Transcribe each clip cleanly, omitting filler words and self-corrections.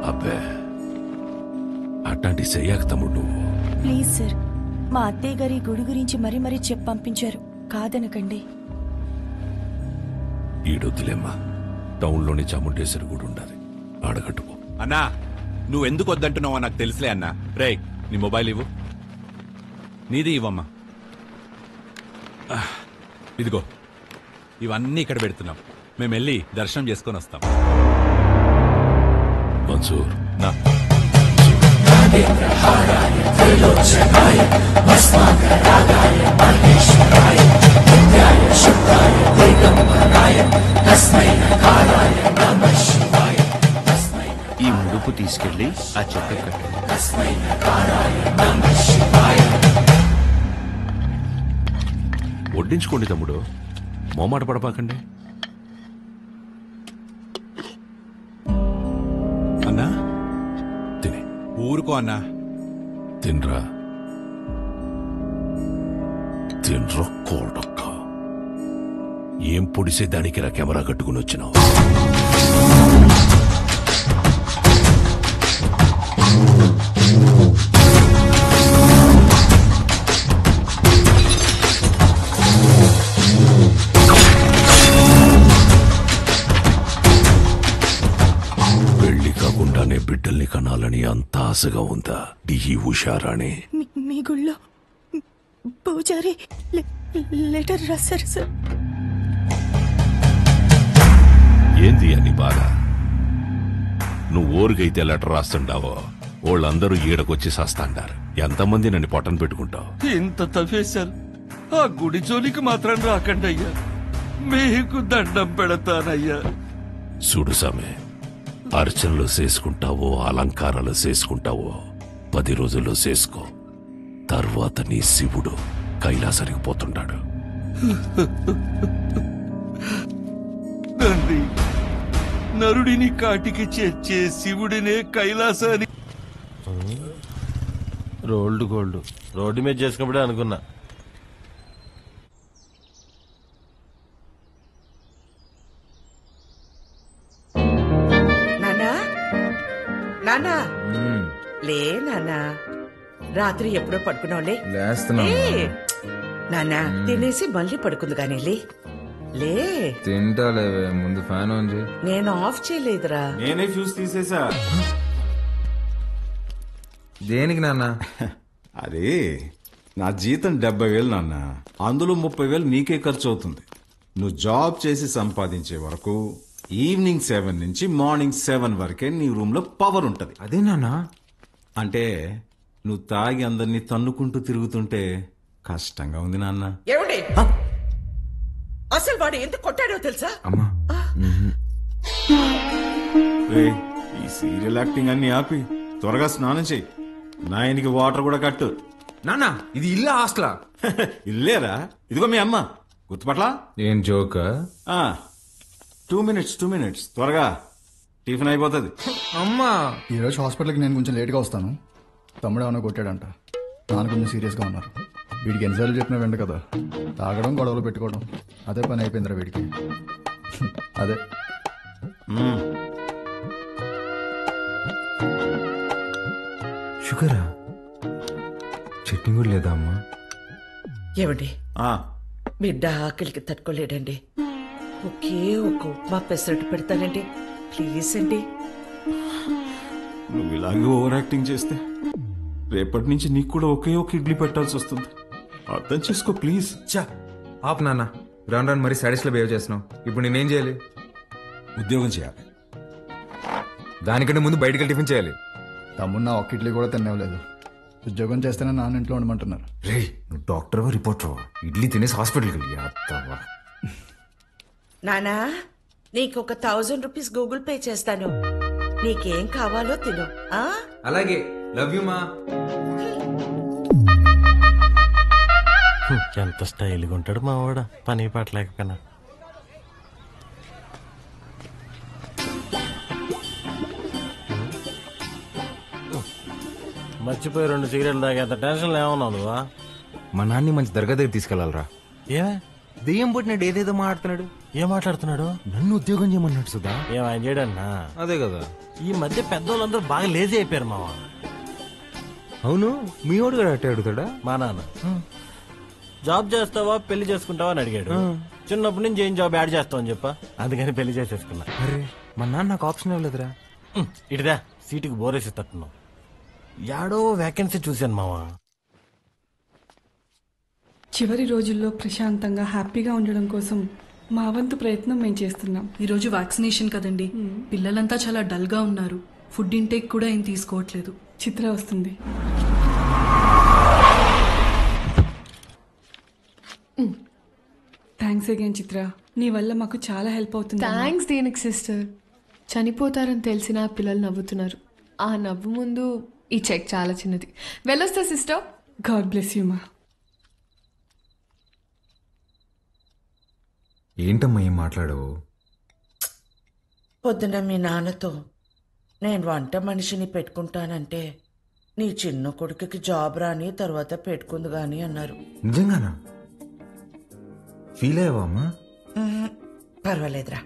అబ్బే అట్లాంటి చెయ్యాక తమ్ముడు నువ్వు. ప్లీజ్ సార్, మా అత్తయ్య గారి గుడి గురించి మరీ మరీ చెప్పి పంపించారు, కాదనకండి. ఈడొద్దులేమ్మా, టౌన్లోని చాముండేశ్వరి గుడి ఉండాలి, ఆడగట్టుకో. అన్నా నువ్వెందుకు వద్దంటున్నావో నాకు తెలుసులే అన్నా. రే నీ మొబైల్ ఇవ్వు. నీది ఇవ్వమ్మా. ఇదిగో ఇవన్నీ ఇక్కడ పెడుతున్నాం. మేము వెళ్ళి దర్శనం చేసుకొని వస్తాం. మన్సూర్ నా ఈ ముడుపు తీసుకెళ్లి ఆ చెక్క కట్టు. వడ్డించుకోండి తమ్ముడు, మోమాట పడపాకండి. అన్నా తిని ఊరుకో అన్నా. తినరా, తినరా కోడక్క. ఏం పొడిసే దానికి రా కెమెరా కట్టుకుని వచ్చినావు? పెళ్లి కాకుండానే బిడ్డల్ని కనాలని అంత ఆశగా ఉందా ఈ ఉషారాణి? మీ గుళ్ళో పూజారి లెటర్ రాశారు సార్. ఏంది అని బాధ? నువ్వు ఊరికైతే లెటర్ రాస్తుండావో వాళ్ళందరూ ఈడకొచ్చి సస్తాండారు. ఎంతమంది నన్ను పొట్టను పెట్టుకుంటావు? ఇంత తవ్వేశారు, ఆ గుడి జోలికి మాత్రం రాకండి అయ్యా, మీకు దండం పెడతానయ్యా. చూడు సామె, అర్చనలు చేసుకుంటావో అలంకారాలు చేసుకుంటావో 10 రోజుల్లో చేసుకో. తర్వాత నీ శివుడు కైలాసానికి పోతుంటాడు. తండ్రి, నరుడిని కాటికి చేర్చే శివుడినే కైలాసానికి. రోల్డ్ గోల్డ్ రోడ్డు మీద చేసుకున్నప్పుడే అనుకున్నా. నానా లే నానా, రాత్రి ఎప్పుడో పడుకున్నావులే. నానా తినేసి మళ్ళీ పడుకుంది కానీ లే. తింటాలేవే, ముందు ఫ్యాన్ ఆన్ చేయి. నేను ఆఫ్ చేయలేదురా. నేనే ఫ్యూజ్ తీసేసా. దేనికి నాన్న? అదే నా జీతం 70,000 నాన్న, అందులో 30,000 నీకే ఖర్చు అవుతుంది. నువ్వు జాబ్ చేసి సంపాదించే వరకు ఈవినింగ్ 7 నుంచి మార్నింగ్ 7 వరకే నీ రూమ్ లో పవర్ ఉంటది. అదే నాన్న. అంటే నువ్వు తాగి అందరినీ తన్నుకుంటూ తిరుగుతుంటే కష్టంగా ఉంది నాన్న. ఏమండి, అసలు వాడు ఎందుకు కొట్టాడో తెలుసా? అమ్మా, ఈ సీరియల్ యాక్టింగ్ అన్ని ఆపి త్వరగా స్నానం చెయ్యి. నాయనికి వాటర్ కూడా కట్టు. నాన్న ఇది ఇల్లా హాస్టలా? ఇల్లేరా, ఇదిగో మీ అమ్మ. గుర్తుపట్లా? ఏం జోక్? 2 minutes త్వరగా, టిఫిన్ అయిపోతుంది. అమ్మా, ఈరోజు హాస్పిటల్కి నేను కొంచెం లేట్గా వస్తాను. తమ్ముడు ఏమైనా కొట్టాడంట, నాన్న కొంచెం సీరియస్గా ఉన్నారు. వీడికి ఎన్నిసార్లు చెప్పినా వెంట కదా, తాగడం గొడవలు పెట్టుకోవడం అదే పని అయిపోయిందిరా వీడికి. అదే షుగరా? చట్నీ కూడా లేదా అమ్మా? ఏమండి, బిడ్డ ఆకలికి తట్టుకోలేడండి. ఒకే ఒక ఉప్మా పెసరట్టు పెడతానండి, ప్లీజ్ అండి. నువ్వు ఇలాగే ఓవర్ యాక్టింగ్ చేస్తే రేపటి నుంచి నీకు కూడా ఒకే ఒక ఇడ్లీ పెట్టాల్సి వస్తుంది. అర్థం చేసుకో ప్లీజ్. చా ఆప్ నాన్న, రాను రాను మరీ సాడీస్లో బిహేవ్ చేస్తున్నావు. ఇప్పుడు నేనేం చేయాలి? ఉద్యోగం చేయాలి. దానికంటే ముందు బయటకి టిఫిన్ చేయాలి. తమ్ముడు నా ఒక్క ఇడ్లీ కూడా తినలేదు. ఉద్యోగం చేస్తేనే నాన్న ఇంట్లో ఉండమంటున్నారు. రే, నువ్వు డాక్టర్వా రిపోర్టర్వా? ఇడ్లీ తినేసి హాస్పిటల్కి వెళ్ళి అత్తవా. నానా, నీకు ఒక 1000 రూపీస్ గూగుల్ పే చేస్తాను, నీకేం కావాలో తిను. అలాగే, లవ్ యూ మా. ఎంత స్టైల్గా ఉంటాడు మా వాడ, పని పట్టలేకపోయినా. మర్చిపోయి 2 సిగరెట్లు తాగేంత టెన్షన్ ఏమన్నావు నువ్వా? మా నాన్ని మంచి దర్గా దగ్గర తీసుకెళ్లాలరా. ఏ దెయ్యం పుట్టినాడు, ఏదేదో మాట్లాడుతున్నాడు. ఏం మాట్లాడుతున్నాడు? నన్ను ఉద్యోగం చేయమన్నాడు సుధా. ఏం ఆయన చేయడన్నా? అదే కదా. ఈ మధ్య పెద్దోళ్ళందరూ బాగా లేజీ అయిపోయారు మావా. అవును, మీ వాడు కూడా అట్టే అడుగుతాడా? మా నాన్న జాబ్ చేస్తావా పెళ్లి చేసుకుంటావా అని అడిగాడు. చిన్నప్పటి నుంచి ఏం జాబ్ యాడ్ చేస్తావు అని చెప్పా, అందుకని పెళ్లి చేసేసుకున్నా. అరే మా నాన్న నాకు ఆప్షన్ ఇవ్వలేదురా. ఇటుదా సీటుకి బోరేసి తట్టున్నావు. యాడో వేకెన్సీ చూశాను మావా. చివరి రోజుల్లో ప్రశాంతంగా హ్యాపీగా ఉండడం కోసం మా వంతు ప్రయత్నం మేము చేస్తున్నాం. ఈరోజు వ్యాక్సినేషన్ కదండి, పిల్లలంతా చాలా డల్ గా ఉన్నారు. ఫుడ్ ఇంటేక్ కూడా ఏం తీసుకోవట్లేదు. చిత్ర వస్తుంది. థ్యాంక్స్ అగైన్ చిత్ర, నీ వల్ల మాకు చాలా హెల్ప్ అవుతుంది. థ్యాంక్స్ దేనికి సిస్టర్. చనిపోతారని తెలిసిన పిల్లలు నవ్వుతున్నారు. ఆ నవ్వు ముందు ఈ చెక్ చాలా చిన్నది. వెళ్ళొస్తా సిస్టర్. గాడ్ బ్లెస్ యూ మా. ఏంటమ్మా ఏం మాట్లాడవు? పొద్దున మీ నాన్నతో నేను వంట మనిషిని పెట్టుకుంటానంటే నీ చిన్న కొడుకుకి జాబ్ రాని తర్వాత పెట్టుకుంది గాని అన్నారు. నిజంగానా? ఫీల్ అయ్యావా అమ్మా? పర్వాలేదురా,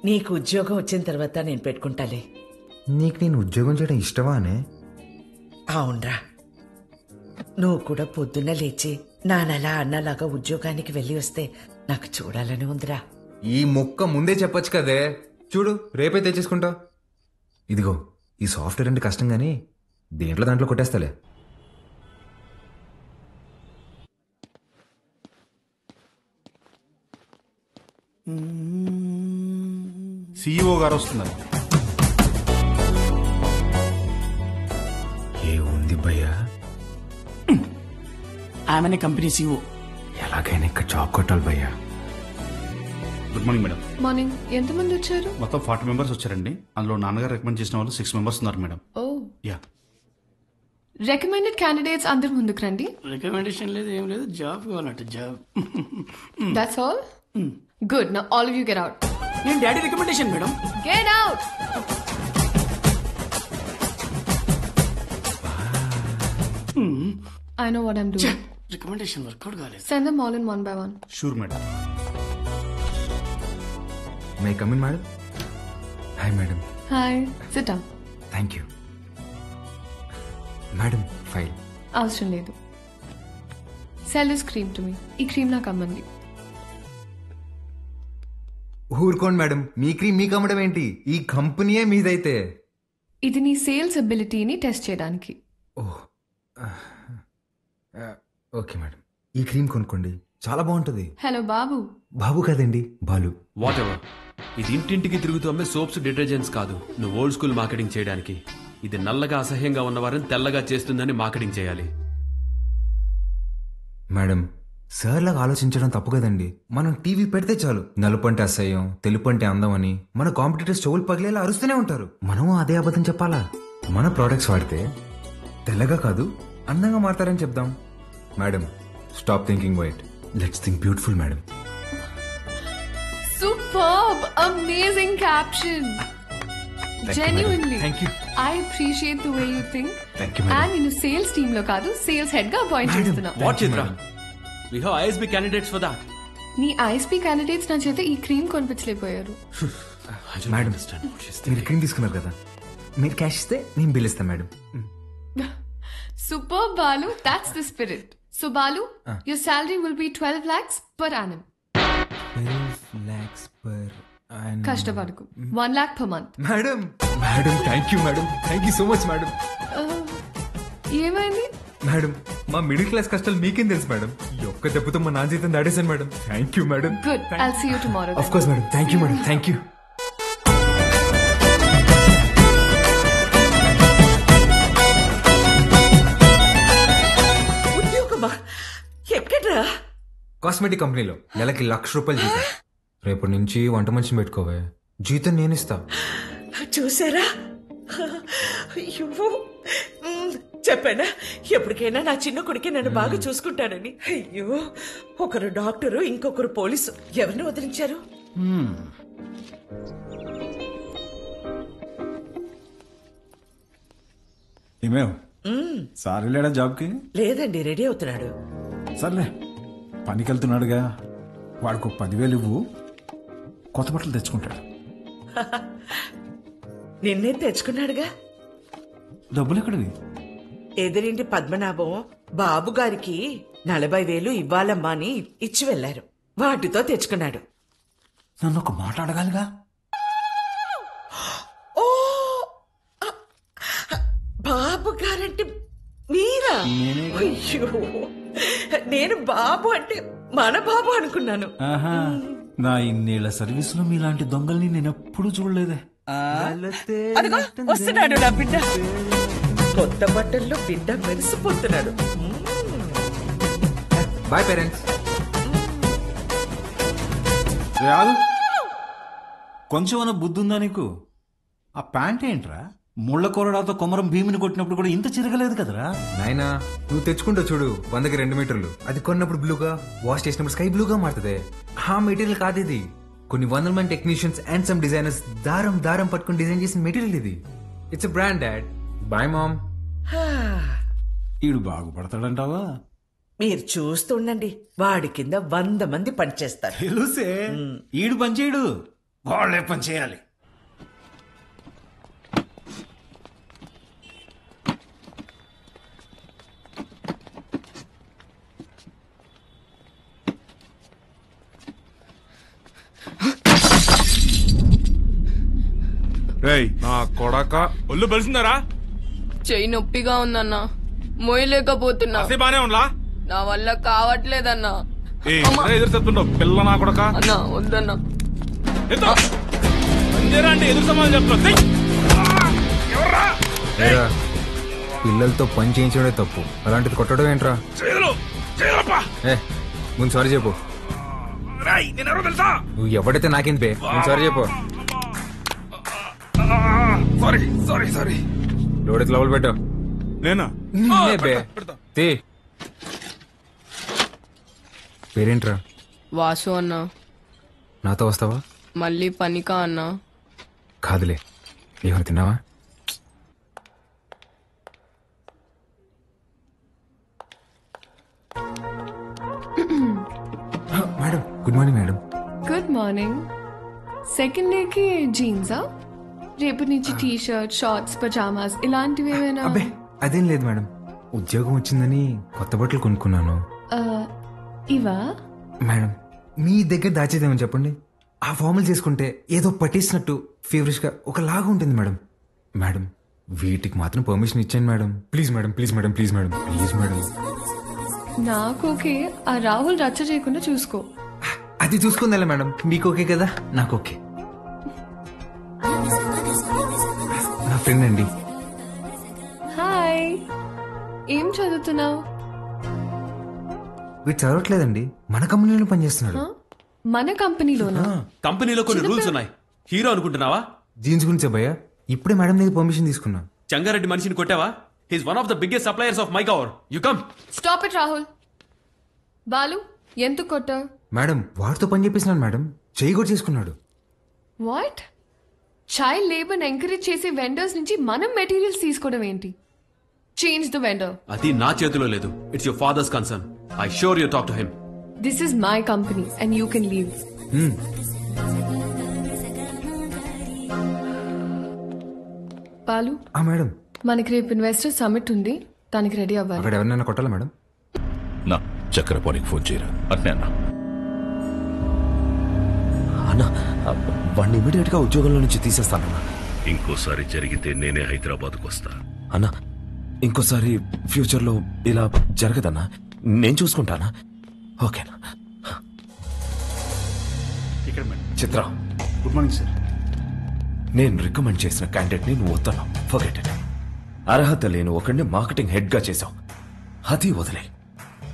నీకు ఉద్యోగం వచ్చిన తర్వాత నేను పెట్టుకుంటాలే. నీకు నేను ఉద్యోగం చేయడం ఇష్టమా అనే? అవునరా, నువ్వు కూడా పొద్దున్న లేచి నానలా అన్నలాగా ఉద్యోగానికి వెళ్ళి వస్తే నాకు చూడాలని ఉందిరా. ఈ మొక్క ముందే చెప్పొచ్చు కదే. చూడు రేపే తెచ్చేసుకుంటా. ఇదిగో ఈ సాఫ్ట్వేర్ అంటే కష్టం గానీ దేంట్లో దాంట్లో కొట్టేస్తాలే. సిఇఓ గారు వస్తున్నారు. ఏ ఉంది భయ్యా? ఆమెనే కంపెనీ సిఇఓ. ఎలాగైనా ఇక్కడ జాబ్ కొట్టాలి భయ్యా. Good morning madam. మార్నింగ్. ఎంతమంది వచ్చారు? మొత్తం 40 మెంబర్స్ వచ్చారండి. అందులో నాన్నగారు రికమెండ్ చేసిన వాళ్ళు 6 మెంబర్స్ ఉన్నారు madam. Oh yeah. Recommended candidates అందరు ముందుకు రండి. రికమెండేషన్ లేదు, ఏం లేదు, జాబ్ కావాలంట. Job. That's all. Good. Now all of you get out. నేను daddy recommendation madam. Get out. I know what I'm doing. Recommendation work out కాలేదు. Send them all in one by one. Sure madam. May come in madam? Hi madam. Hi. Sit down. Thank you madam. File అవసరం లేదు. Sell this cream to me. ఈ cream నాకు అమ్మంది. ఊరుకోండి madam, మీ cream మీకు అమ్మడం ఏంటి? ఈ కంపెనీయే మీదైతే. ఇది నీ సేల్స్ అబిలిటీని టెస్ట్ చేయడానికి. ఓకే మేడం, ఈ క్రీమ్ కొనుక్కోండి, చాలా బాగుంటుంది. హలో బాబు. బాబు కాదండి, బాలు. What ever. ఇది ఇంటింటికి తిరుగుతూ అమ్మే సోప్స్ డిటర్జెంట్స్ కాదు. నువ్వు ఓల్డ్ స్కూల్ మార్కెటింగ్ చేయడానికి. ఇది నల్లగా అసహ్యంగా ఉన్నవారిని తెల్లగా చేస్తుందని మార్కెటింగ్ చేయాలి. మేడం, సార్ లాగా ఆలోచించడం తప్పు కదండి. మనం టీవీ పెడితే చాలు నలుపు అంటే అసహ్యం, తెలుపు అంటే అందం అని మన కాంపిటీటర్స్ చెవులు పగిలేలా అరుస్తూనే ఉంటారు. మనం అదే అబద్ధం చెప్పాలా? మన ప్రోడక్ట్స్ వాడితే తెల్లగా కాదు అందంగా మారతారని చెప్దాం. Madam, stop thinking white, let's think beautiful madam. Superb! Amazing caption! Genuinely. Thank you. I appreciate the way you think. Thank you, madam. And నేను సేల్స్ టీమ్ లో కాదు, సేల్స్ హెడ్ గా అపాయింట్ చేస్తున్నా. What Chitra? We have ISB candidates for that. నీ ISB candidates నా చేత ఈ cream కొనిపించలేకపోయారు. మేడం, మీరు క్రీమ్ తీసుకున్నారు కదా, మీరు క్యాష్ ఇస్తే నేను బిల్ ఇస్తాను madam. Superb, Balu. That's the spirit. So Balu, your salary will be 12 lakhs per annum. 12 lakhs per annum. కష్టపడకు. 1 lakh per month. Madam, madam thank you madam, thank you so much madam. ఏమైంది? Madam, మా middle class కష్టాలు మీకేం తెలుసు madam. ఈ ఒక్క దెబ్బతో మా నాన్న జీతం దాడేశాను madam. Thank you madam. Good. I'll see you tomorrow. Of course madam. Thank you madam. Thank you. ఉద్యోగమా? ఎక్కడ్రా? కాస్మెటిక్ కంపెనీలో నెలకి 1,00,000 రూపాయలు జీతం. రేపటి నుంచి వంట మనిషిని పెట్టుకోవే, జీతం నేను ఇస్తా. చూసారా? అయ్యో, చెప్పానా ఎప్పటికైనా నా చిన్న కొడుకే నన్ను బాగా చూసుకుంటానని. అయ్యో, ఒకరు డాక్టరు, ఇంకొకరు పోలీసు. ఎవరిని వదిలించారు? ఏమేవ్ సార్ వెళ్ళాడా జాబ్కి? లేదండి, రెడీ అవుతున్నాడు. సర్లే, పనికి వెళ్తున్నాడుగా, వాడికి 10,000 ఇవ్వు, కొత్త బట్టలు తెచ్చుకుంటాడు. నిన్నే తెచ్చుకున్నాడుగా. డబ్బులు ఎక్కడివి? ఎదురింటి పద్మనాభం బాబు గారికి 40,000 ఇవ్వాలమ్మా అని ఇచ్చి వెళ్లారు. వాటితో తెచ్చుకున్నాడు. నన్ను ఒక మాట అడగాలిగా. ఓ బాబు గారంటే మీరా? అయ్యో, నేను బాబు అంటే మన బాబు అనుకున్నాను. నా ఇన్నేళ్ల సర్వీస్ లో మీలాంటి దొంగల్ని నేను ఎప్పుడూ చూడలేదే. అదిగో వస్తున్నాడు నా బిడ్డ. కొత్త బట్టల్లో బిడ్డ మెరిసిపోతున్నాడు. Boy parents. కొంచెం బుద్ధి ఉందా నీకు? ఆ ప్యాంట్ ఏంట్రా? ముళ్ళ కొరడాతో కొమరం భీమిని కొట్టినప్పుడు కూడా ఇంత చిరగలేదు కదరా. నాయనా నువ్వు తెచ్చుకుంటావు చూడు 100కి 2 మీటర్లు. అది కొన్నప్పుడు బ్లూగా, వాష్ చేసినప్పుడు స్కై బ్లూగా మారుతుంది. ఆ మెటీరియల్ కాదు ఇది. కొన్ని 100 మంది టెక్నీషియన్స్ అండ్ సమ్ డిజైనర్స్ దారం దారం పట్టుకుని డిజైన్ చేసిన మెటీరియల్ ఇది. It's a brand dad. Boy mom. ఈడు బాగుపడతాడంటావా? మీరు చూస్తుండండి, వాడి కింద 100 మంది పనిచేస్తారు. తెలుసే. ఈడు పనిచేయడు, వాళ్ళే పని చేయాలి. నా కొడక ఒళ్ళు బలిసిందరా? చెయ్యి నొప్పిగా ఉందన్నా, మోయలేకపోతున్నా. బానే ఉందా? నా వల్ల కావట్లేదన్నా. ఎదురు చెప్తుండవు పిల్ల నా కొడక. అన్నా వద్దన్నా. అంటే ఎదురు సమాధానం చెప్తా. పిల్లలతో పని చేయించడే తప్పు, అలాంటిది కొట్టడం ఏంట్రా? ముందు సారీ చెప్పు. నువ్వు ఎవడైతే నాకేం పే, ముందు సారీ చెప్పు. సారీ లోడెత్తి లోపల పెట్టావు. నేనా? పేరేంట్రా? వాసు అన్నా. నాతో వస్తావా? మళ్ళీ పనికా అన్నా? కాదులే. ఏమైనా తిన్నావా? Madam good morning. Madam good morning. Second డేకి జీన్సా? రేపటి నుంచి టీ షర్ట్, షార్ట్స్, పజామాస్ ఇలాంటివి ఏమైనా? అబ్బే అదేం లేదు మేడం. ఉద్యోగం వచ్చిందని కొత్త బట్టలు కొనుక్కున్నాను. ఇవా? మేడం మీ దగ్గర దాచేదేమని చెప్పండి. ఆ ఫార్మల్ చేసుకుంటే ఏదో పట్టేసినట్టు ఫేవరెట్ గా ఒకలాగా ఉంటుంది మేడం. మేడం వీటికి మాత్రం పర్మిషన్ ఇచ్చాను madam. Please madam, please madam, please madam, please madam. నాకు ఓకే. ఆ రాహుల్ రచ్చ చేయకుండా చూసుకో. అది చూసుకుందా మేడం? మీకు ఓకే కదా? నాకు ఓకే. నా ఫ్రెండ్ అండి. హాయ్, ఏం చదువుతున్నావు? వీడు చదవట్లేదండి, మన కంపెనీలో పనిచేస్తున్నాడు. మన కంపెనీలోనా? కంపెనీలో కొన్ని రూల్స్ ఉన్నాయి. హీరో అనుకుంటున్నావా? జీన్స్ గురించే భయ్యా. ఇప్పుడే మేడం దగ్గర పర్మిషన్ తీసుకున్నా. చంగారెడ్డి మనిషిని కొట్టావా? He's one of the biggest suppliers of my cover. You come. Stop it Rahul. Balu ఎందుకు కొట్టావు? మేడం వాడితో పని చేపిస్తున్నాను మేడం. చేయి కూడా చేసుకున్నాడు. వాట్? చైల్డ్ లేబర్ ఎంకరేజ్ చేసే వెండర్స్ నుంచి మనం మెటీరియల్స్ తీసుకోవడం ఏంటి? Change the vendor. అది నా చేతిలో లేదు. It's your father's concern. I sure you talk to him. This is my company and you can leave. Balu madam మనకి రేపు ఇన్వెస్టర్ సమిట్ ఉంది, దానికి రెడీ అవ్వాలి. అక్కడ ఎవరినైనా కొట్టాలా మేడం? నా చక్రపాణికి ఫోన్ చేయరా. అట్నే అన్నా. అన్నా వాడిని ఇమీడియట్ గా ఉద్యోగంలో నుంచి తీసేస్తానన్నా. ఇంకోసారి జరిగితే నేనే హైదరాబాద్కు వస్తా. అన్నా ఇంకోసారి ఫ్యూచర్ లో ఇలా జరగదన్నా. నేను చూసుకుంటానా? ఓకేనా? చిత్ర గుడ్ మార్నింగ్ సార్. నేను రికమెండ్ చేసిన క్యాండిడేట్ ని నువ్వు వస్తున్నావు. Forget it. అర్హత లేని ఒకడిని మార్కెటింగ్ హెడ్ గా చేశావు. అది వదిలే.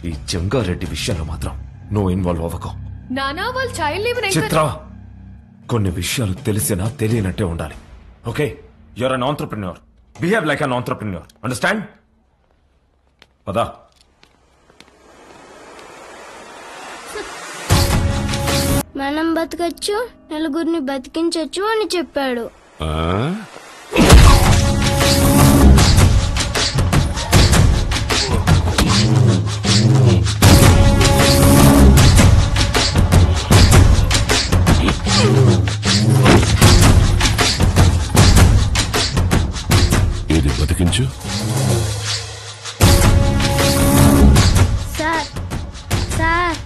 ఈ జంగారెడ్డి విషయంలో మాత్రం నువ్వు ఇన్వాల్వ్ అవ్వకో. నానా వాళ్ళు చైల్డ్ లేబర్ చిత్ర కొన్ని విషయాలు తెలిసినా తెలియనట్టే ఉండాలి. Okay? You are an entrepreneur. Behave like an entrepreneur. Understand? పదా. మనం బతకచ్చు, నలుగురిని బతికించచ్చు అని చెప్పాడు. కూర్చో. సార్ సార్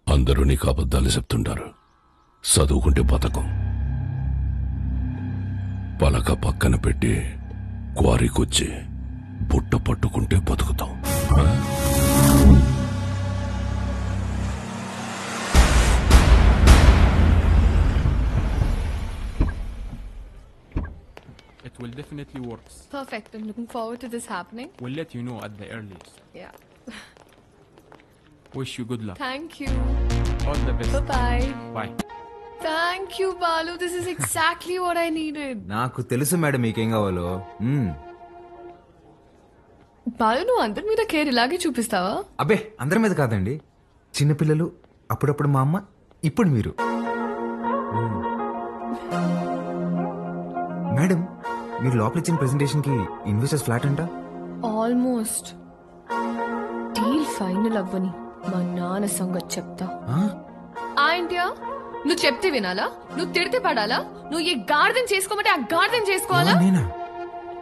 అందరూ నీకు అబద్ధాలు చెప్తుంటారు. చదువుకుంటే బతకం. పలక పక్కన పెట్టి క్వారీకొచ్చి బుట్ట పట్టుకుంటే బతుకుతాం. It will definitely work. Perfect. I'm looking forward to this happening. We'll let you know at the earliest. Yeah. Wish you good luck. Thank you. All the best. Bye-bye. Bye. Thank you, Balu. This is exactly what I needed. నాకు తెలుసు madam మీకేం కావాలో. బాలు, నువ్వు అందరి మీద care ఇలాగే చూపిస్తావా? అబ్బే అందరి మీద కాదండి, చిన్నపిల్లలు, అప్పుడప్పుడు మా అమ్మ, ఇప్పుడు మీరు. మేడం మీరు లోపల ఇచ్చిన ప్రెజెంటేషన్ కి ఇన్వెస్టర్స్ ఫ్లాట్ అంట. ఆల్మోస్ట్ డీల్ ఫైనల్ అవ్వని మా నాన్న సంగతి చెప్తా. ఏంటియా నువ్వు చెప్తే వినాలా? నువ్వు తిడితే పడాలా? నువ్వు ఏ గార్డెన్ చేసుకోమంటే ఆ గార్డెన్ చేసుకోవాలా?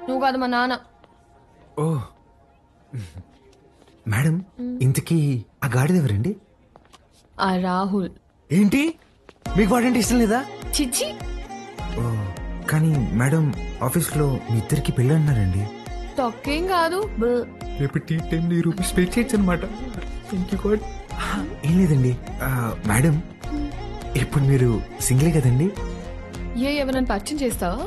నువ్వు కాదు మా నాన్న. ఓ మేడం, ఇంతకీ ఆ గాడిద ఎవరండి? ఆ రాహుల్. ఏంటి మీకు వాడంటే ఇష్టం లేదా? చిచ్చి. ఓ కానీ మేడం ఆఫీస్ లో మీ ఇద్దరికి పెళ్ళి అంటున్నారండి. తొక్కేం కాదు. రేపు టీ టైం రూపీస్ పే చేయొచ్చు అనమాట. ఏం లేదండి మేడం, ఇప్పుడు మీరు సింగిలే కదండి? ఎవరైనా పరిచయం చేస్తావా?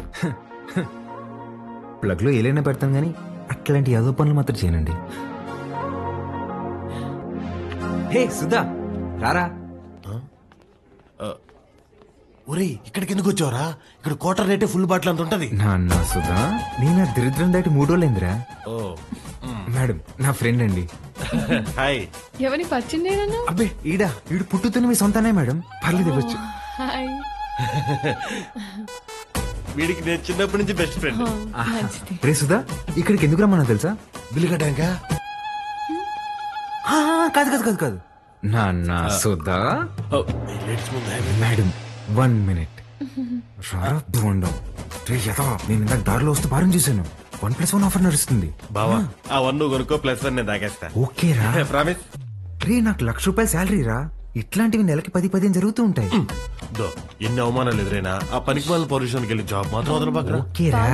ప్లగ్ లో ఏలైనా పెడతాం గానీ అట్లాంటి యాదో పనులు మాత్రం చేయనండి. హే సుధా రారా. ఒరే ఇక్కడికి ఎందుకు వచ్చావరా? ఇక్కడ క్వార్టర్ రేటే ఫుల్ బాటిల్ అంత ఉంటది. నా సుధా నేను దరిద్రం దాటి 3 రోజులైందిరా. మేడం నా ఫ్రెండ్ అండి. హాయ్. ఎవరిని పరిచయం చేయనన్నా? అబ్బే ఈడు పుట్టుతున్న మీ సొంతనే మేడం, పర్లేదు ఇవ్వచ్చు. హాయ్. వీడికి నేను చిన్నప్పటి నుంచి బెస్ట్ ఫ్రెండ్. రే సుధా ఇక్కడికి ఎందుకు రమ్మన్నా తెలుసా? బిల్లు కట్టాక. కాదు కాదు కాదు కాదు నా సుధా. మేడం 1 minute రారా బోండం. నేను ఇందాక దారిలో వస్తూ భారం చేశాను. 1+1 ఆఫర్ నడుస్తుంది. బావా ఆ 1 నువ్వు కొనుక్కో, +1 నేను తాగేస్తా. ఓకే రా. ప్రామిస్. రే నాకు ₹1,00,000 శాలరీ రా. ఇట్లాంటివి నెలకి 10-15 జరుగుతూ ఉంటాయి. ఎన్ని అవమానాలు ఎదురైనా ఆ పనికి వాళ్ళ పొజిషన్కి వెళ్ళి జాబ్ మాత్రం వదలబాక. ఓకే రా.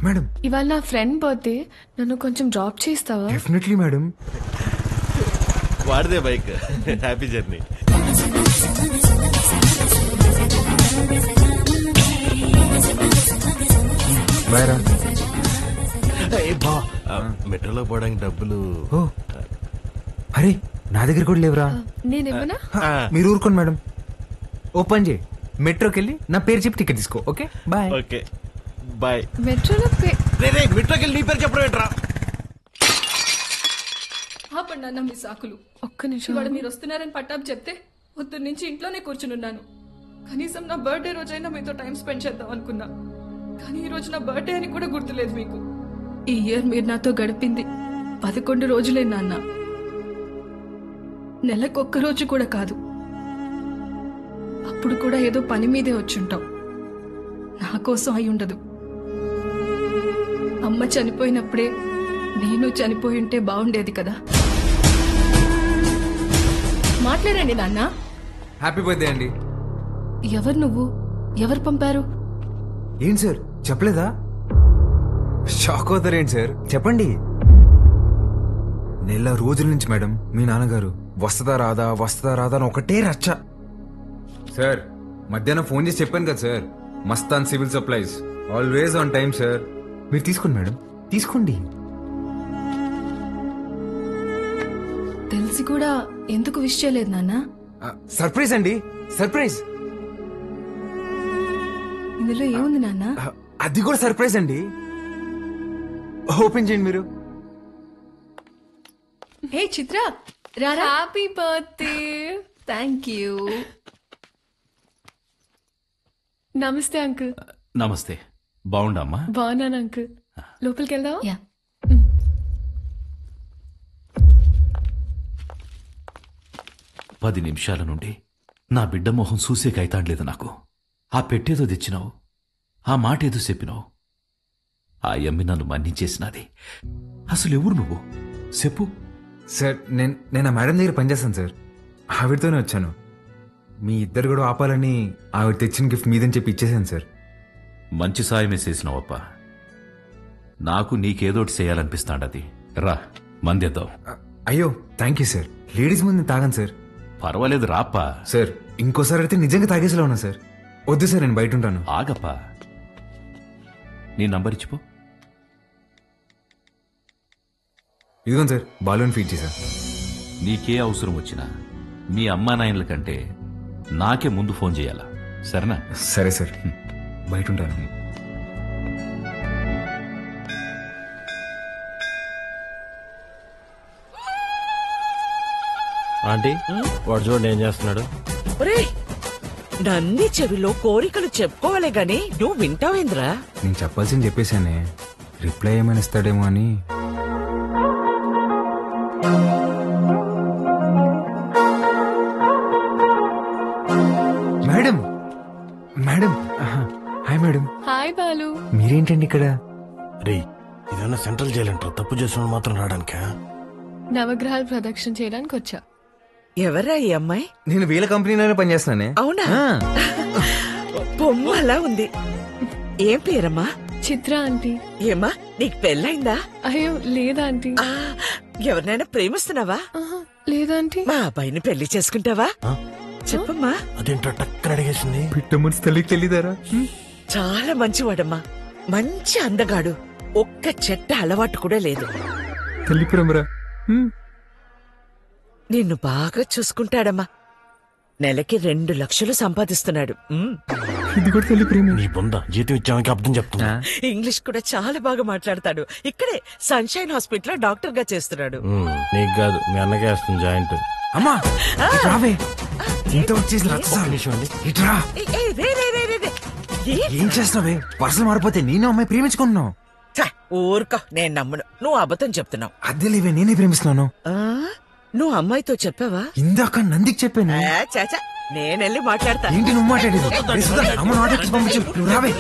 మేడం ఇవాళ నా ఫ్రెండ్ బర్త్డే, నన్ను కొంచెం డ్రాప్ చేస్తావా? Definitely madam. వాడిదే బైక్. Happy journey. బాయ్ రా. మెట్రోలో పోవడానికి డబ్బులు. ఓ అరే నా దగ్గర కూడా లేవురా. నేనేమన్నా? మీరు ఊరుకోండి మేడం. ఓపెన్ చేయి, మెట్రోకి వెళ్ళి నా పేరు చెప్పి టికెట్ తీసుకో. Okay bye. Okay bye. మెట్రోలో మెట్రోకి వెళ్ళి నీ పేరు చెప్పడం ఏంట్రా? ఆపండి అన్న మీ సాకులు. ఒక్క నిమిషం. ఇవాళ మీరు వస్తున్నారని పట్టాపు చెప్తే పొద్దున్న నుంచి ఇంట్లోనే కూర్చునున్నాను. కనీసం నా బర్త్డే రోజైనా మీతో టైం స్పెండ్ చేద్దాం అనుకున్నా, కానీ ఈ రోజు నా బర్త్డే అని కూడా గుర్తులేదు మీకు. ఈ ఇయర్ మీరు నాతో గడిపింది 11 రోజులే నాన్న. నెలకొక్క రోజు కూడా కాదు. అప్పుడు కూడా ఏదో పని మీదే వచ్చుంటాం. నా కోసం అయి ఉండదు. అమ్మ చనిపోయినప్పుడే నేను చనిపోయి ఉంటే బాగుండేది కదా. మాట్లాడండి నాన్న. హ్యాపీ బర్త్డే అండి. ఎవరు నువ్వు? ఎవరు పంపారు? ఏంటి సార్ చెప్పలేదా? షాక్ అవుతారేంటి సార్, చెప్పండి. నెల రోజుల నుంచి మేడం మీ నాన్నగారు వస్తుందా రాదా అని ఒకటే రచ్చ. సార్ మధ్యాహ్నం ఫోన్ చేసి చెప్పాను కదా sir, Mastan civil supplies always on time sir. మీరు తీసుకోండి మేడం, తీసుకోండి. తెలిసి కూడా ఎందుకు విష్ చేయలేదు నాన్న? సర్ప్రైజ్ అండి, సర్ప్రైజ్. ఇందులో ఏముంది నాన్న? అది కూడా సర్ప్రైజ్ అండి. ఓపెన్ చేయండి మీరు. హే చిత్ర, రారా. Happy birthday. Thank you. నమస్తే అంకుల్. నమస్తే. బాగుండమ్మా? బాగున్నాను అంకుల్. లోపలికి వెళ్దావా? 10 నిమిషాల నుండి నా బిడ్డ మొహం చూసే కైతాడలేదు నాకు. ఆ పెట్టేదో తెచ్చినావు, ఆ మాట ఏదో చెప్పినావు, ఆ యమ్మి నన్ను మన్నించేసినది. అసలు ఎవరు నువ్వు చెప్పు. సార్ నేను ఆ మేడం దగ్గర పనిచేస్తాను సార్. ఆవిడతోనే వచ్చాను. మీ ఇద్దరు కూడా ఆపాలని ఆవిడ తెచ్చిన గిఫ్ట్ మీదని చెప్పి ఇచ్చేసాను సార్. మంచి సాయమే చేసినావప్ప. నాకు నీకేదోటి చేయాలనిపిస్తాడది. రా మందేద్దాం. అయ్యో థ్యాంక్ యూ సార్. లేడీస్ ముందు నేను తాగాను సార్. పర్వాలేదు రాప్పా. సార్ ఇంకోసారి అయితే నిజంగా తాగేసేలా ఉన్నా సార్. వద్దు సార్, నేను బయట ఉంటాను. ఆగప్పా, నీ నంబర్ ఇచ్చిపో. ఇదిగోండి సార్, బాలూన్ ఫీడ్ చేశా. నీకే అవసరం వచ్చినా మీ అమ్మా నాయనల కంటే నాకే ముందు ఫోన్ చేయాలా, సరేనా? సరే సార్, బయట ఉంటాను. ఆంటీ వాడు చూడండి ఏం చేస్తున్నాడు. నన్ని చెవిలో కోరికలు చెప్పుకోవాలే గాని నువ్వు వింటావేంద్రా? నేను చెప్పాల్సింది చెప్పేశానే, రిప్లై ఏమైనా ఇస్తాడేమో అని. Madam madam hi madam. Hi Balu. మీరేంటండి ఇక్కడ? రే ఇదన్నా సెంట్రల్ జైలు అంటారు, తప్పు చేసిన మాత్రం రావడానికా? నవగ్రహాలు ప్రదక్షిణ చేయడానికి వచ్చా. ఎవరా ఈ అమ్మాయి? నేను వీళ్ళ కంపెనీలోనే పనిచేస్తానే. అవునా? బొమ్మ అలా ఉంది. ఏం పేరమ్మా? చిత్ర ఆంటీ. ఏమ్మా నీకు పెళ్ళైందా? అయ్యో లేదా ఆంటీ. ఎవరినైనా ప్రేమిస్తున్నావా? లేదా ఆంటీ. మా అబ్బాయిని పెళ్లి చేసుకుంటావా? చెప్పమ్మా. అదేంటో టక్కన అడిగేసింది. పిట్ట మనసు తల్లికి తెలియదారా? చాలా మంచివాడమ్మా, మంచి అందగాడు, ఒక్క చెట్ట అలవాటు కూడా లేదు. తల్లి ప్రేమరా. నిన్ను బాగా చూసుకుంటాడమ్మా. నెలకి 2 లక్షలు సంపాదిస్తున్నాడు. ఇది కూడా తల్లి ప్రేమ. నీ బొంద జీతం ఇచ్చామని అర్థం చెప్తున్నా. ఇంగ్లీష్ కూడా చాలా బాగా మాట్లాడతాడు. ఇక్కడే సన్షైన్ హాస్పిటల్ డాక్టర్ గా చేస్తున్నాడు. నీకు కాదు, మీ అన్నకే వేస్తుంది జాయింట్. అమ్మా రావే, ఇంత వచ్చేసి ఇట్రా. ఏం చేస్తున్నావే? పర్సలు మారిపోతే నేను అమ్మాయి ప్రేమించుకుంటున్నావు. ఊరుకో, నేను నమ్మను. నువ్వు అబద్ధం చెప్తున్నావు. అదే లేవే, నేనే ప్రేమిస్తున్నాను. నువ్వు అమ్మాయితో చెప్పావా? ఇందాక నందికి చెప్పాను. చాచా, నేనెళ్ళి మాట్లాడతా. ఏంటి నువ్వు మాట్లాడేది? అమ్మ నాటకి పంపించు, నువ్వు రావే.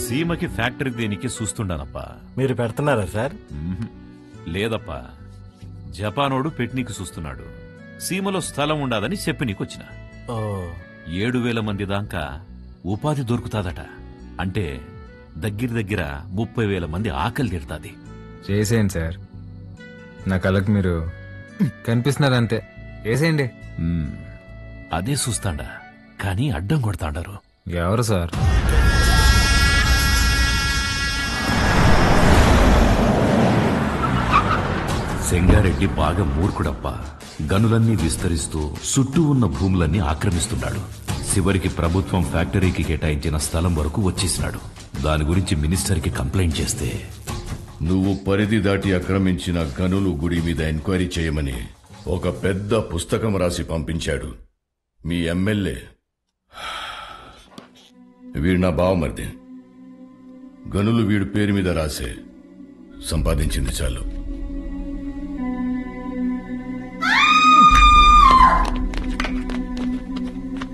సీమకి ఫ్యాక్టరీ దేనికి చూస్తుండానప్పా. మీరు పెడుతున్నారా సార్? లేదప్పా, జపానోడు పెట్నీకి చూస్తున్నాడు. సీమలో స్థలం ఉండాదని చెప్పి నీకొచ్చిన. 7,000 మంది దాకా ఉపాధి దొరుకుతాదట. అంటే దగ్గర 30,000 మంది ఆకలి తీరుతాది. చేసేయండి సార్, నా కళ్ళకి మీరు కనిపిస్తున్నారు అంతే. చేసేయండి. అదే చూస్తాండా, కానీ అడ్డం కొడతాండారు. ఎవరు సార్? సెంగారెడ్డి బాగా మూర్ఖుడప్పా. గనులన్నీ విస్తరిస్తూ చుట్టూ ఉన్న భూములన్నీ ఆక్రమిస్తున్నాడు. చివరికి ప్రభుత్వం ఫ్యాక్టరీకి కేటాయించిన స్థలం వరకు వచ్చేసినాడు. దాని గురించి మినిస్టర్కి కంప్లైంట్ చేస్తే, నువ్వు పరిధి దాటి ఆక్రమించిన గనులు గుడి మీద ఎంక్వైరీ చేయమని ఒక పెద్ద పుస్తకం రాసి పంపించాడు మీ ఎమ్మెల్యే. వీడు నా బావమరిది. గనులు వీడు పేరు మీద రాసే, సంపాదించింది చాలు.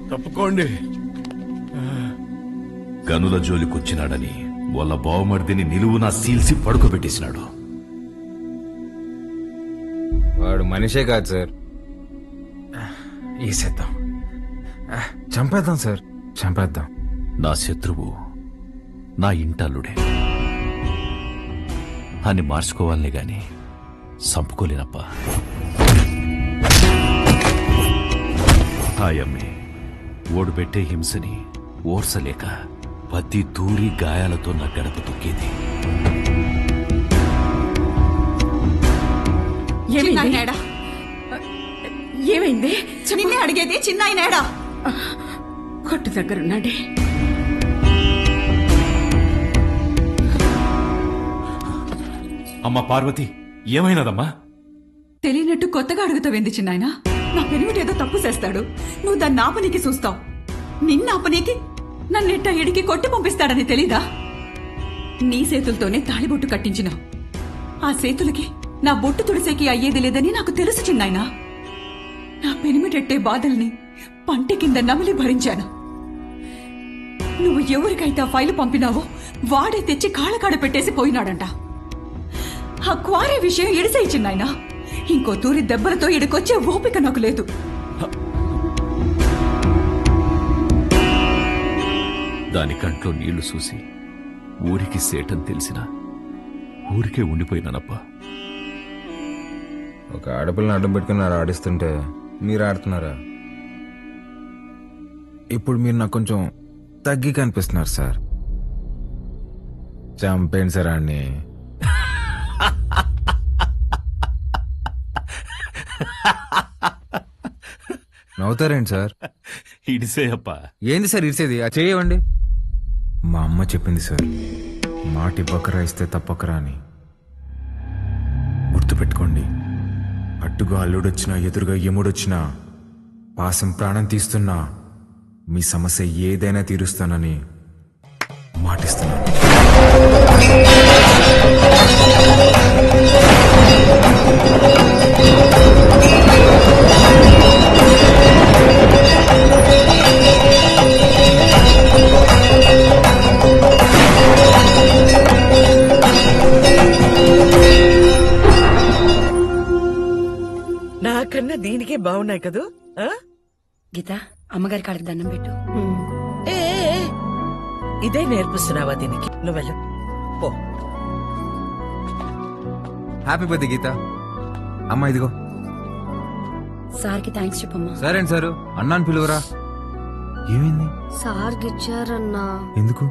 తప్పుకోండి. గనుల జోలికొచ్చినాడని వాళ్ళ బావమర్దిని నిలువునా సీల్సి పడుకోబెట్టేసినాడు. వాడు మనిషే కాదు సార్. వేసేద్దాం, చంపేద్దాం సార్, చంపేద్దాం. నా శత్రువు నా ఇంటల్లుడే అని మార్చుకోవాలనే గాని చంపుకోలేనప్పా. హాయమ్మే ఓడు పెట్టే హింసని ఓర్సలేక పత్తి దూరి గాయాలతో నా గడప తొక్కేది. ఏమైంది? నిన్నే అడిగేది, చిన్నాయనేడా? కొట్టు దగ్గరున్నాడే. అమ్మా పార్వతి, ఏమైనదమ్మా? తెలియనట్టు కొత్తగా అడుగుతావేంది చిన్నాయన? నా పెనిమిటి ఏదో తప్పు చేస్తాడు, నువ్వు దాన్ని ఆపనీకి చూస్తావు. నిన్నాపనీకి నన్నెట్ట ఎడికి కొట్టి పంపిస్తాడని తెలీదా? నీ చేతులతోనే తాళిబొట్టు కట్టించినావు. ఆ చేతులకి నా బొట్టు తుడిసేకి అయ్యేది లేదని నాకు తెలుసు చిన్నాయనా. నా పెనిమిటెట్టే బాధల్ని పంటి కింద నమిలి భరించాను. నువ్వు ఎవరికైతే ఆ ఫైలు పంపినావో వాడే తెచ్చి కాళ్ళకాడ పెట్టేసి పోయినాడంట. ఆ క్వారీ విషయం ఎడిసేయి చిన్నాయనా. ఇంకో తూరి దెబ్బలతో ఇడికొచ్చే ఓపిక నాకు లేదు. దాని కంట్లో నీళ్లు చూసి ఊరికి సేటని తెలిసినా ఊరికే ఉండిపోయినానప్పా. ఒక ఆడపిల్లని అడ్డం పెట్టుకున్నారు ఆడిస్తుంటే మీరు ఆడుతున్నారా? ఇప్పుడు మీరు నాకు కొంచెం తగ్గి కనిపిస్తున్నారు సార్. చంపేయండి సార్ అన్ని. నవ్వుతారేంటి సార్? ఇడిసేయప్పా. ఏంది సార్ ఇడిసేది? ఆ చేయవండి. మా అమ్మ చెప్పింది సార్, మాట ఇవ్వకరా ఇస్తే తప్పకరా అని. గుర్తుపెట్టుకోండి, అట్టుగా అల్లుడొచ్చినా ఎదురుగా యముడొచ్చినా పాసం ప్రాణం తీస్తున్నా మీ సమస్య ఏదైనా తీరుస్తానని మాటిస్తున్నాను. నాకన్నా దీనికే బాగున్నాయి కదూ. గీత, అమ్మగారి కాళ్ళకి దండం పెట్టు. ఏ ఇదే నేర్పిస్తున్నావా దీనికి? నువ్వెళ్ళు పో. హ్యాపీ బర్త్డే గీత. అమ్మా ఇదిగో. సార్కి థ్యాంక్స్ చెప్పమ్మా. సరే అండి సారు, అన్నాను పిలువరా. ఏమైంది? సార్ గిచ్చారన్నా. ఎందుకు?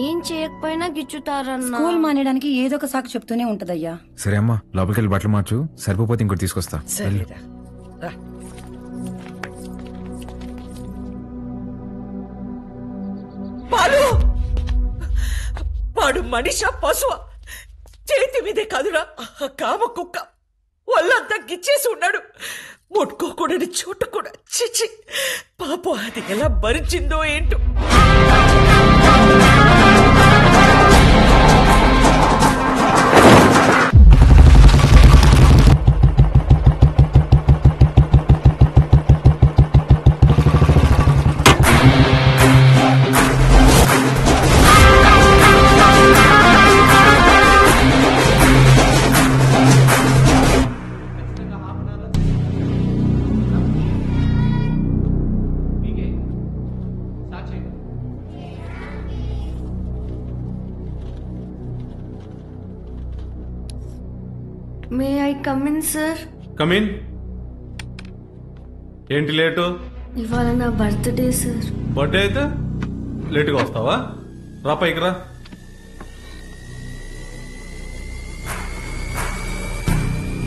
ఏం చేయకపోయినా గిచ్చుతారన్నా. స్కూల్ మానేయడానికి ఏదో ఒక సాకు చెప్తూనే ఉంటదయ్యా. సరే అమ్మా, లోపలికి వెళ్ళి బట్టలు మార్చు. సరిపోతే ఇంకోటి తీసుకొస్తా. సరేరా రా. పాలు వాడు మనిష పశువ చేతి మీదే కాదురా కామ కుక్క. వాళ్ళంతా గిచ్చేసి ఉన్నాడు. ముట్టుకోకూడని చోట కూడా. చిచి పాపం అది ఎలా భరించిందో ఏంటో. May I come in sir? Come in. ఏంటి లేటు? ఇవాళ నా బర్త్డే సార్. బర్త్డే అయితే లేటుగా వస్తావా? రా పైకి రా.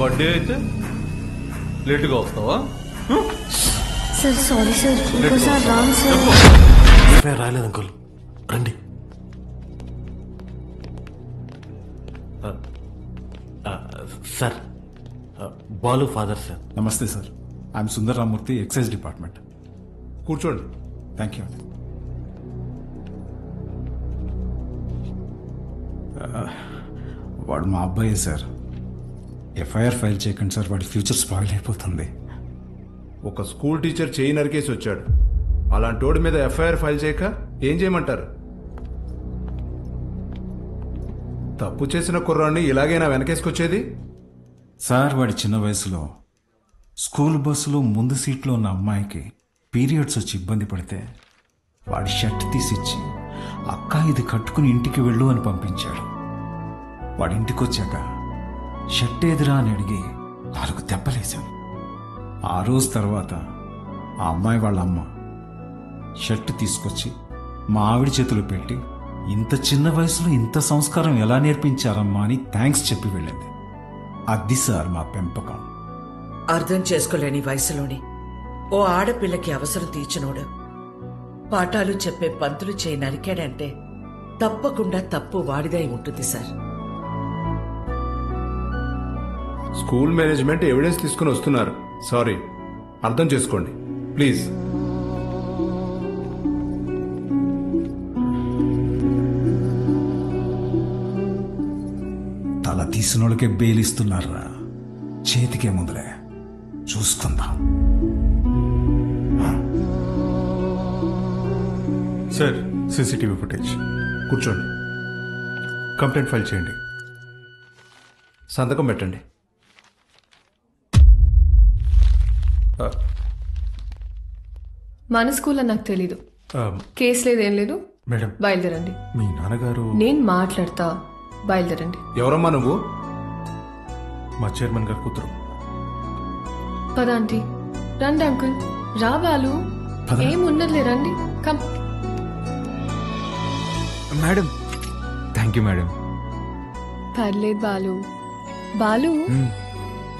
బర్త్డే అయితే లేటుగా వస్తావా? సార్ సారీ సార్, ఇంకోసారి రాంగ్ సార్. రాయలేదు అంకుల్, రండి. Sir, Balu father sir. నమస్తే sir. I'm Sundar Ramurthy, excise department. కూర్చోండి. Thank you. వాడు మా అబ్బాయే సార్. ఎఫ్ఐఆర్ ఫైల్ చేయకండి సార్, వాడి ఫ్యూచర్ స్పాయిల్ అయిపోతుంది. ఒక స్కూల్ టీచర్ చేయి నరికేసి వచ్చాడు. అలాంటి వాడి మీద ఎఫ్ఐఆర్ ఫైల్ చేయక ఏం చేయమంటారు? తప్పు చేసిన కుర్రాన్ని ఇలాగైనా వెనకేసుకొచ్చేది? సార్, వాడి చిన్న వయసులో స్కూల్ బస్సులో ముందు సీట్లో ఉన్న అమ్మాయికి పీరియడ్స్ వచ్చి ఇబ్బంది పడితే వాడి షర్ట్ తీసిచ్చి, అక్క ఇది కట్టుకుని ఇంటికి వెళ్ళు అని పంపించాడు. వాడి ఇంటికి వచ్చాక షర్ట్ ఏదిరా అని అడిగి 4 దెబ్బలేశాను. ఆ రోజు తర్వాత ఆ అమ్మాయి వాళ్ళ అమ్మ షర్ట్ తీసుకొచ్చి మా ఆవిడ చేతులు పెట్టి, ఇంత చిన్న వయసులో ఇంత సంస్కారం ఎలా నేర్పించారమ్మా అని థ్యాంక్స్ చెప్పి వెళ్ళింది. అది సార్ మా పెంపకం. అర్థం చేసుకోలేని వయసులోని ఓ ఆడపిల్లకి అవసరం తీర్చినోడు పాఠాలు చెప్పే పంతులు చేయి నరికాడంటే తప్పకుండా తప్పు వాడిదై ఉంటుంది సార్. స్కూల్ మేనేజ్మెంట్ ఎవిడెన్స్ తీసుకుని వస్తున్నారు. సారీ, అర్థం చేసుకోండి ప్లీజ్. తల తీసిన వాళ్ళకే బెయిల్ ఇస్తున్నారా? చేతికే ముందులే చూసుకుందాం. Sir, CCTV footage. కూర్చోండి. కంప్లైంట్ ఫైల్ చేయండి. సంతకం పెట్టండి. మన స్కూల్లో నాకు తెలీదు. కేసు లేదు, ఏం లేదు. మేడం, బయలుదేరండి. మీ నాన్నగారు నేను మాట్లాడతా, బయలుదేరండి. ఎవరమ్మా నువ్వు? మా చైర్మన్ గారు కూతురు. పద ఆంటీ. రండి అంకుల్. రా బాలు. ఏమున్నదిలే, రండి. Come. Madam, thank you madam. పర్లేదు బాలు. బాలు,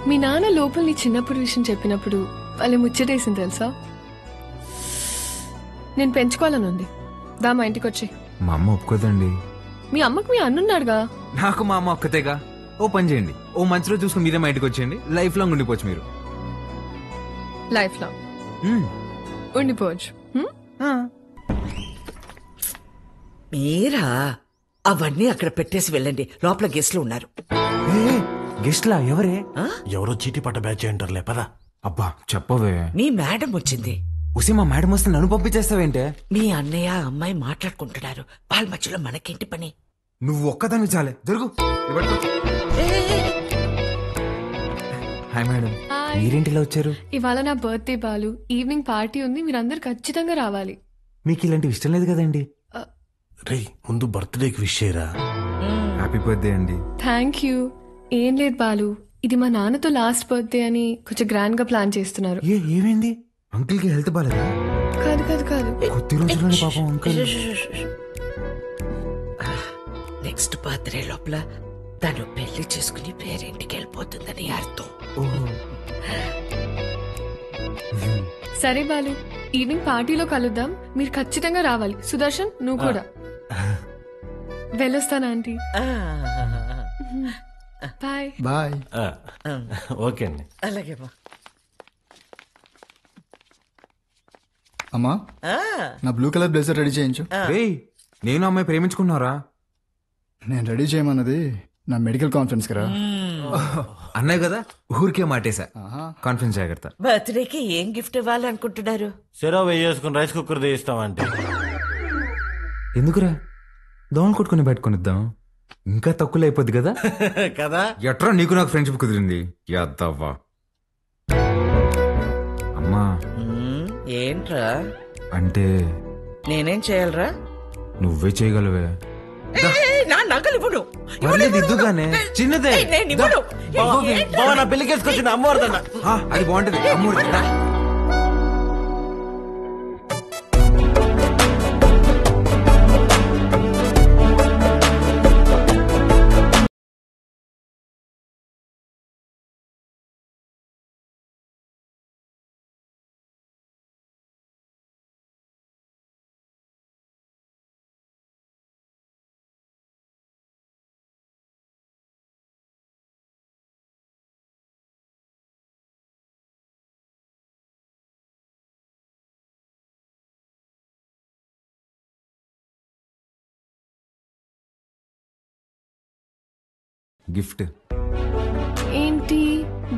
మీ నాన్న లోపల నీ చిన్నప్పుడు విషయం చెప్పినప్పుడు వాళ్ళు ముచ్చటేసింది తెలుసా? నేను పెంచుకోవాలని ఉంది. దా మా ఇంటికి వచ్చి. మా అమ్మ ఒప్పుకోదండి. మీ అమ్మకు మీ అన్నున్నాడుగా. నాకు మా అమ్మ ఒక్కతేగా. ఓ పని చేయండి, ఓ మంచిలో చూసుకుని మీరే మా ఇంటికి వచ్చేయండి. లైఫ్ లాంగ్ ఉండిపోవచ్చు మీరు. Life long ఉండిపోవచ్చు. మీరా అవన్నీ అక్కడ పెట్టేసి వెళ్ళండి, లోపల గెస్ట్లు ఉన్నారు. గెస్ట్లా? ఎవరే? ఎవరో చీటీ పట్ట బ్యాచ్ అంటారులే, పదా. అబ్బా చెప్పవే. మీ మేడం వచ్చింది. ఉసి మా మేడం వస్తే నన్ను పంపించేస్తావేంటే? మీ అన్నయ్య అమ్మాయి మాట్లాడుకుంటున్నారు, వాళ్ళ మధ్యలో మనకేంటి పని? నువ్వు ఒక్కదాన్ని చాలే. దొరుకు. హాయ్ మేడం, మీరేంటిలా వచ్చారు? ఇవాళ నా బర్త్డే బాలు. ఈవినింగ్ పార్టీ ఉంది, మీరందరు ఖచ్చితంగా రావాలి. మీకు ఇలాంటివి ఇష్టం లేదు కదండి. రే, ముందు బర్త్డేకి విష్ చేయరా. హ్యాపీ బర్త్డే అండి. Thank you. ఏం లేదు బాలు, ఇది మా నాన్నతో లాస్ట్ బర్త్డే అని కొంచెం గ్రాండ్ గా ప్లాన్ చేస్తున్నారు. ఏమైంది? అంకుల్ కి హెల్త్ బాలేదా? కాదు కాదు కాదు, కొద్ది రోజుల్లోనే పాపం అంకుల్. నెక్స్ట్ బర్త్డే లోపల తను పెళ్లి చేసుకుని పేరింటికి వెళ్ళిపోతుందని అర్థం. సరే బాలు, ఈవినింగ్ పార్టీలో కలుద్దాం. మీరు ఖచ్చితంగా రావాలి. సుదర్శన్, నువ్వు కూడా. వెళ్ళొస్తాను ఆంటీ. Bye bye. ఓకే అండి. అలాగే. అమ్మా, నా బ్లూ కలర్ బ్లేజర్ రెడీ చేయించు. నేను అమ్మాయి ప్రేమించుకున్నారా? నేను రెడీ చేయమన్నది నా మెడికల్ కాన్ఫరెన్స్ కదా. అన్నాయి కదా, ఊరికే మాటేసా. కాన్ఫరెన్స్ జాగ్రత్త. బర్త్డేకి ఏం గిఫ్ట్ ఇవ్వాలనుకుంటున్నారు? సెరవ్ వేసుకుని రైస్ కుక్కర్ తీస్తామంటే. ఎందుకురా, దోమలు కొట్టుకుని పెట్టుకునిద్దాం. ఇంకా తక్కువ అయిపోద్ది కదా. కదా. ఎట్రా నీకు నాకు ఫ్రెండ్షిప్ కుదిరింది. యాదవ్వా. అమ్మా, ఏంట్రా అంటే నేనేం చేయాలరా? నువ్వే చేయగలవే. నా నగలు ఇవ్వను. ఇద్దుగానే చిన్నదే. నా పెళ్లికేసుకొచ్చింది అమ్మవారిదన్న. అది బాగుంటది. అమ్మవారి గిఫ్ట్ ఏంటి?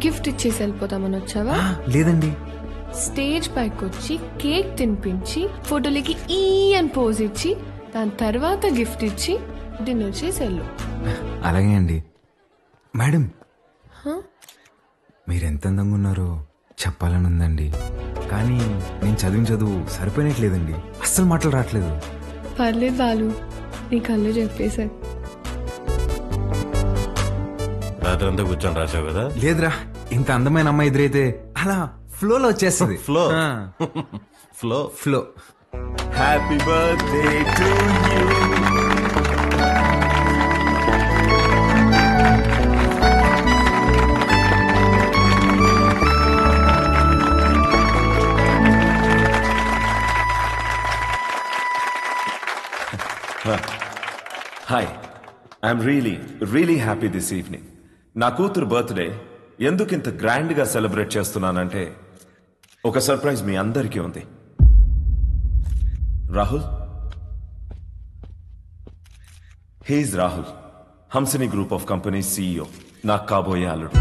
గిఫ్ట్ ఇచ్చేసి వెళ్ళిపోతామని వచ్చావా? లేదండి. స్టేజ్ పైకి వచ్చి కేక్ తినిపించి ఫోటోలకి ఈ అని పోజ్ ఇచ్చి దాని తర్వాత గిఫ్ట్ ఇచ్చి డిన్నర్ చేసి వెళ్ళు. అలాగే అండి. మేడం, మీరెంత అందంగా ఉన్నారో చెప్పాలని ఉందండి, కానీ నేను చదివిన చదువు సరిపోయినట్లేదండి. అస్సలు మాటలు రావట్లేదు. పర్లేదు బాలు, నీ కళ్ళు చెప్పేశారు. రాత్రంతా కూర్చొని రాసావు కదా. లేదురా, ఇంత అందమైన అమ్మాయి ఎదురైతే అలా ఫ్లోలో వచ్చేస్తుంది. Flow flow flow. Happy birthday to you. Hi, I'm really happy this evening. నా కూతురు బర్త్డే ఎందుకు ఇంత గ్రాండ్ గా సెలబ్రేట్ చేస్తున్నానంటే ఒక సర్ప్రైజ్ మీ అందరికీ ఉంది. Rahul, he's Rahul, Hamsini group of company CEO, నాకు కాబోయే అల్లుడు.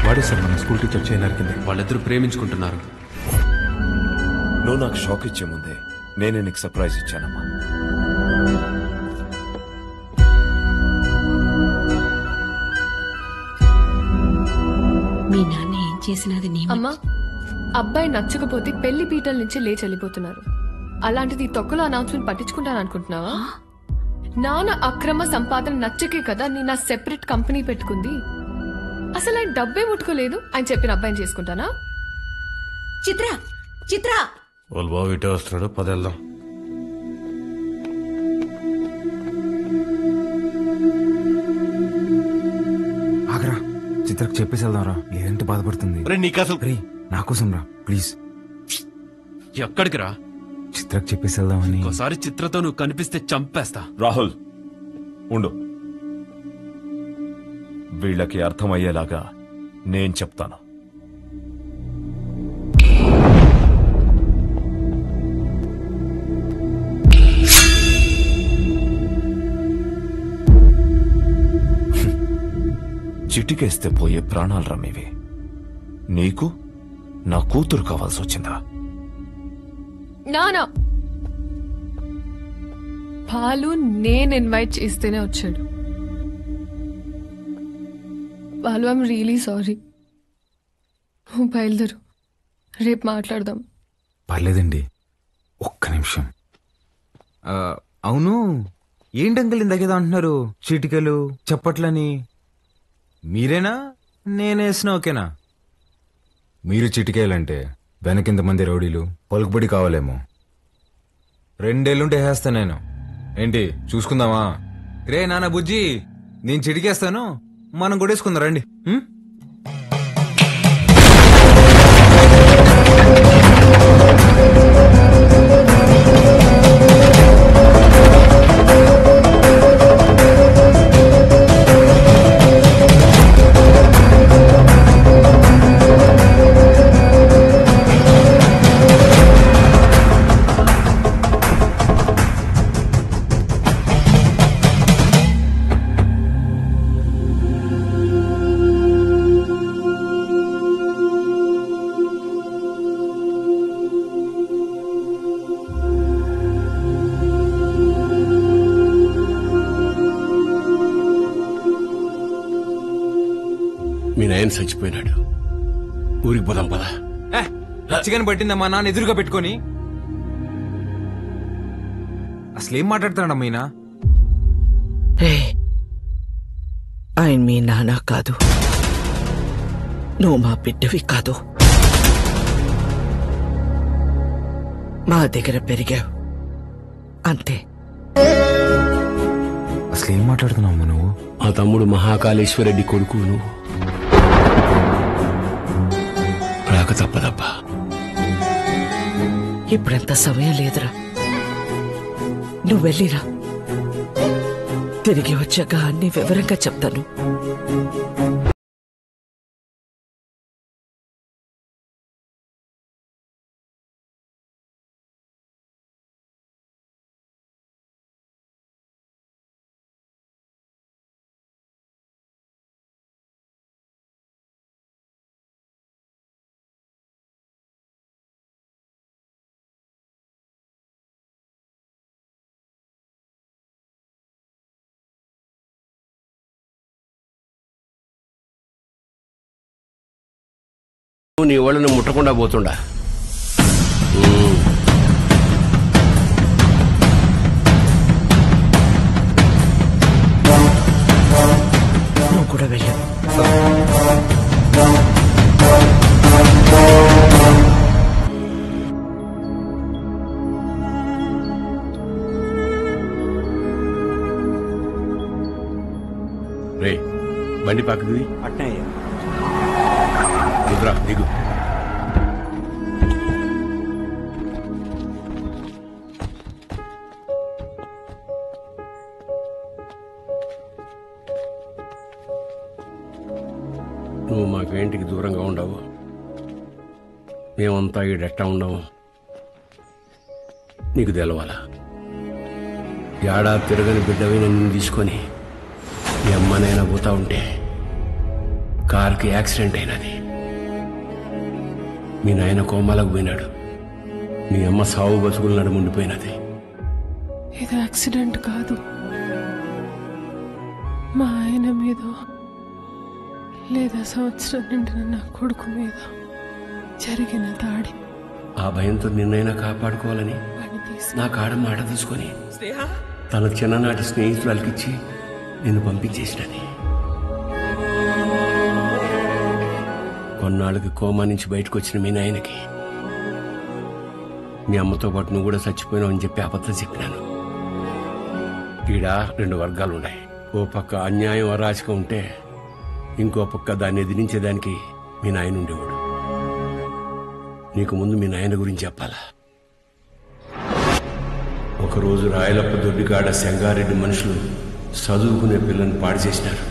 వాడే సార్ మన స్కూల్ టీచర్ చైన్ నరికింది. వాళ్ళిద్దరూ ప్రేమించుకుంటున్నారు. నువ్వు నాకు షాక్ ఇచ్చే ముందే నేనే నీకు సర్ప్రైజ్ ఇచ్చానమ్మా. మీ నాన్న ఏం చేసినది అమ్మా, అబ్బాయి నచ్చకపోతే పెళ్లి పీటల నుంచి లేచి వెళ్ళిపోతున్నారు. అలాంటిది తొక్కలో అనౌన్స్మెంట్ పట్టించుకుంటాను అనుకుంటున్నావా? నాన్న అక్రమ సంపాదన నచ్చకే కదా నేను నా సెపరేట్ కంపెనీ పెట్టుకుంది. అసలు ఆయన డబ్బే ముట్టుకోలేదు. ఆయన చెప్పిన అబ్బాయిని చేసుకుంటానా? చిత్ర చిత్ర వాళ్ళ బాబు ఇటే వస్తున్నాడు, పదేళ్దాం. ఆగరా, చిత్రకు చెప్పేసి వెళ్దాంరా, లేదంటే బాధపడుతుంది. నా కోసం రా ప్లీజ్. ఎక్కడికి రా? చిత్రకు చెప్పేసి వెళ్దామని. ఒకసారి చిత్రతో నువ్వు కనిపిస్తే చంపేస్తా. రాహుల్ ఉండు, వీళ్ళకి అర్థమయ్యేలాగా నేను చెప్తాను. చిటికేస్తే పోయే ప్రాణాలు రమ్మేవి. నీకు నా కూతురు కావాల్సి వచ్చిందా? నానా బాలు నేను ఇన్వైట్ చేస్తేనే వచ్చాడు. Balu, I'm really sorry. నువ్వు బయలుదేరు, రేపు మాట్లాడదాం. పర్లేదండి, ఒక్క నిమిషం. అవును, ఏంటంకల్ ఇందాకేదో అంటున్నారు, చీటికలు చప్పట్లని. మీరేనా నేనేసినా ఓకేనా? మీరు చిటికేయాలంటే వెనకింతమంది రౌడీలు పలుకుబడి కావాలేమో. 2 ఏళ్ళుంటే వేస్తా నేను. ఏంటి చూసుకుందామా? రే నాన్న బుజ్జి, నేను చిటికేస్తాను, మనం కొట్టేసుకుందాం రండి. మీ నాయన చచ్చిపోయినాడు, ఊరికి పోదాం పదా. చికెన్ పట్టిందమ్మా నాన్న ఎదురుగా పెట్టుకొని. అసలేం మాట్లాడుతున్నాడమ్మా ఈయన? ఆయన మీ నాన్న కాదు, నువ్వు మా బిడ్డవి కాదు. మా దగ్గర పెరిగావు అంతే. అసలేం మాట్లాడుతున్నావు నువ్వు? మా తమ్ముడు మహాకాళేశ్వరరెడ్డి కొడుకు నువ్వు. రాక తప్పదబ్బా. ఇప్పుడంత సమయం లేదురా, నువ్వు వెళ్ళిరా. తిరిగి వచ్చాక అన్ని వివరంగా చెప్తాను. నీ వాళ్ళని ముట్టకుండా పోతుండా. నువ్వు కూడా వెళ్ళు. రే బండి పక్కది అట్నే దిగురా, దిగు. నువ్వు మాకు ఇంటికి దూరంగా ఉండవు, మేమంతా ఈడెట్టా ఉండవు. నీకు తెలవాలా, ఏడా తిరగని బిడ్డవి నిన్ను తీసుకొని మీ అమ్మనైనా పోతా ఉంటే కారుకి యాక్సిడెంట్ అయినది. మీ నాయన కోమాలకు పోయినాడు. మీ అమ్మ సావు బతుకులు నడుముండిపోయినది. ఇది యాక్సిడెంట్ కాదు, మా ఆయన మీద లేదా సంవత్సరం నిండిన నా కొడుకు మీద జరిగిన దాడి. ఆ భయంతో నిన్నైనా కాపాడుకోవాలని నా కాడ మాట తీసుకొని తన చిన్ననాటి స్నేహితురాలకిచ్చి నిన్ను పంపించేసినది. కొన్నాళ్ళకి కోమా నుంచి బయటకు వచ్చిన మీ నాయనకి మీ అమ్మతో పాటు నువ్వు కూడా చచ్చిపోయినావు అని చెప్పి అబద్ధం చెప్పినాను. ఈడ 2 వర్గాలు ఉన్నాయి. ఓ పక్క అన్యాయం అరాచకం ఉంటే ఇంకో పక్క దాన్ని ఎదిరించేదానికి మీ నాయన ఉండేవాడు. నీకు ముందు మీ నాయన గురించి చెప్పాలా? ఒకరోజు రాయలప్ప దొడ్డికాడ సంగారెడ్డి మనుషులు చదువుకునే పిల్లల్ని పాడు చేసినారు.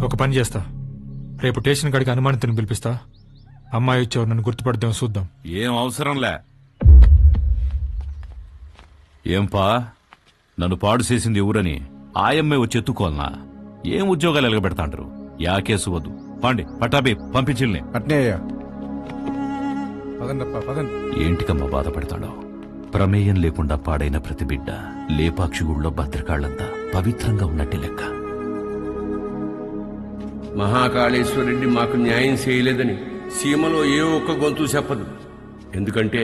ఒక పని చేస్తా, రేపు స్టేషన్ కాడికి అనుమానితుని పిలిపిస్తా. అమ్మాయి వచ్చేవారు నన్ను గుర్తుపడతాం, చూద్దాం. ఏం అవసరంలే. ఏంపా నన్ను పాడు చేసింది ఎవరని ఆయమ్మే వచ్చి ఎత్తుకోవాలనా? ఏం ఉద్యోగాలు ఎలగబెడతాంటారు? యా కేసు వద్దు. పండి పటాబి పంపించిల్ని. అట్నే అయ్యా. ఏంటికమ్మా బాధపడతాడో? ప్రమేయం లేకుండా పాడైన ప్రతి బిడ్డ లేపాక్షి గుళ్ళో భద్రకాళ్లంతా పవిత్రంగా ఉన్నట్టే లెక్క. మహాకాళేశ్వరరెడ్డి మాకు న్యాయం చేయలేదని సీమలో ఏ ఒక్క గొంతు చెప్పదు. ఎందుకంటే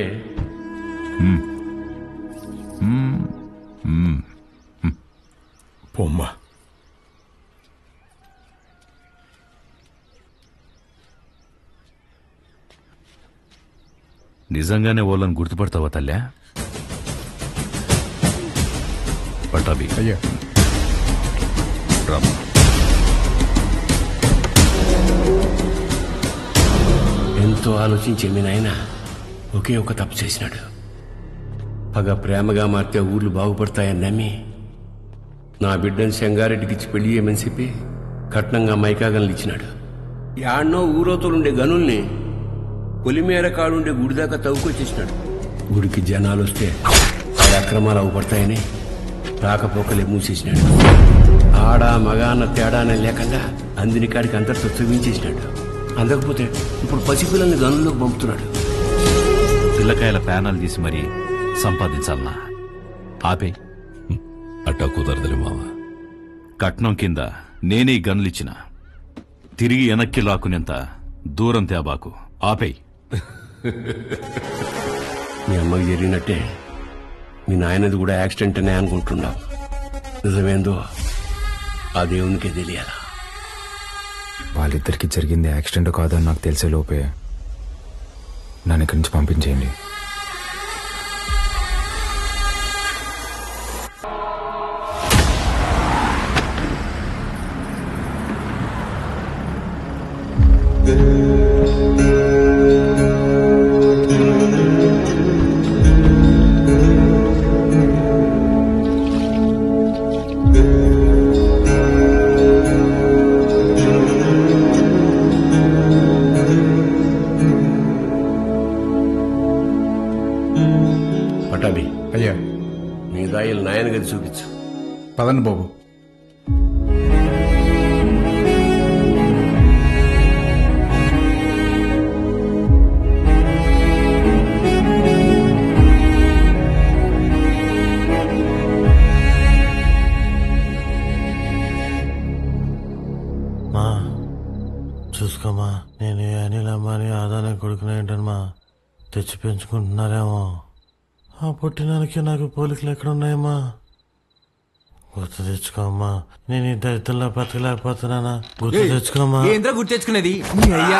పొమ్మ నిజంగానే వాళ్ళని గుర్తుపడతావా తల్లా? పటాబి అయ్యా రామ్మా. ఎంతో ఆలోచించే మీ నాయన ఒకే ఒక తప్పు చేసినాడు. పగ ప్రేమగా మార్తే ఊర్లు బాగుపడతాయని నమ్మి నా బిడ్డను సంగారెడ్డికి ఇచ్చి పెళ్లి చేయమని చెప్పి కట్నంగా మైకాగన్లు ఇచ్చినాడు. యాడ్నో ఊరోతోలుండే గనుల్ని పొలిమేర కాడుండే గుడి దాకా తవ్వుకొచ్చేసినాడు. గుడికి జనాలు వస్తే ఆ అక్రమాలు అవుపడతాయని రాకపోకలే మూసేసినాడు. ఆడ మగాన్న తేడానే లేకుండా అందిని కాడికి అందరితో చూపించేసినాడు. అందకపోతే ఇప్పుడు పసిపిల్లల్ని గనుల్లోకి పంపుతున్నాడు. పిల్లకాయల ప్యానాలు తీసి మరీ సంపాదించాలనా? ఆపే. అట్టా కుదరదులే మావా. కట్నం కింద నేనే గన్లిచ్చిన తిరిగి వెనక్కి లాక్కునేంత దూరం తేబాకు. ఆపేయ్. మీ అమ్మకి జరిగినట్టే మీ నాయనది కూడా యాక్సిడెంట్ అనే అనుకుంటున్నావు. నిజమేందో ఆ దేవునికే తెలియాలా? వాళ్ళిద్దరికి జరిగింది యాక్సిడెంట్ కాదని నాకు తెలిసే లోపే నన్ను ఇక్కడి నుంచి పంపించేయండి. పటాబి అయ్యా మీ దాయిలు నాయన గది చూపించు. పదండి బాబు. మా చూసుకోమా, నేను అనిల్ అమ్మని ఆదానే కొడుకునేంటమ్మా తెచ్చి పెంచుకుంటున్నారేమో. ఆ పుట్టినానికి నాకు పోలికలు ఎక్కడున్నాయమ్మా? గుర్తు తెచ్చుకోమ్మా. నేను ఈ దరిద్రంలో బతకలేకపోతున్నానా? గుర్తు తెచ్చుకోమ్మా. ఏంద్రా గుర్తు తెచ్చుకునేది? అయ్యా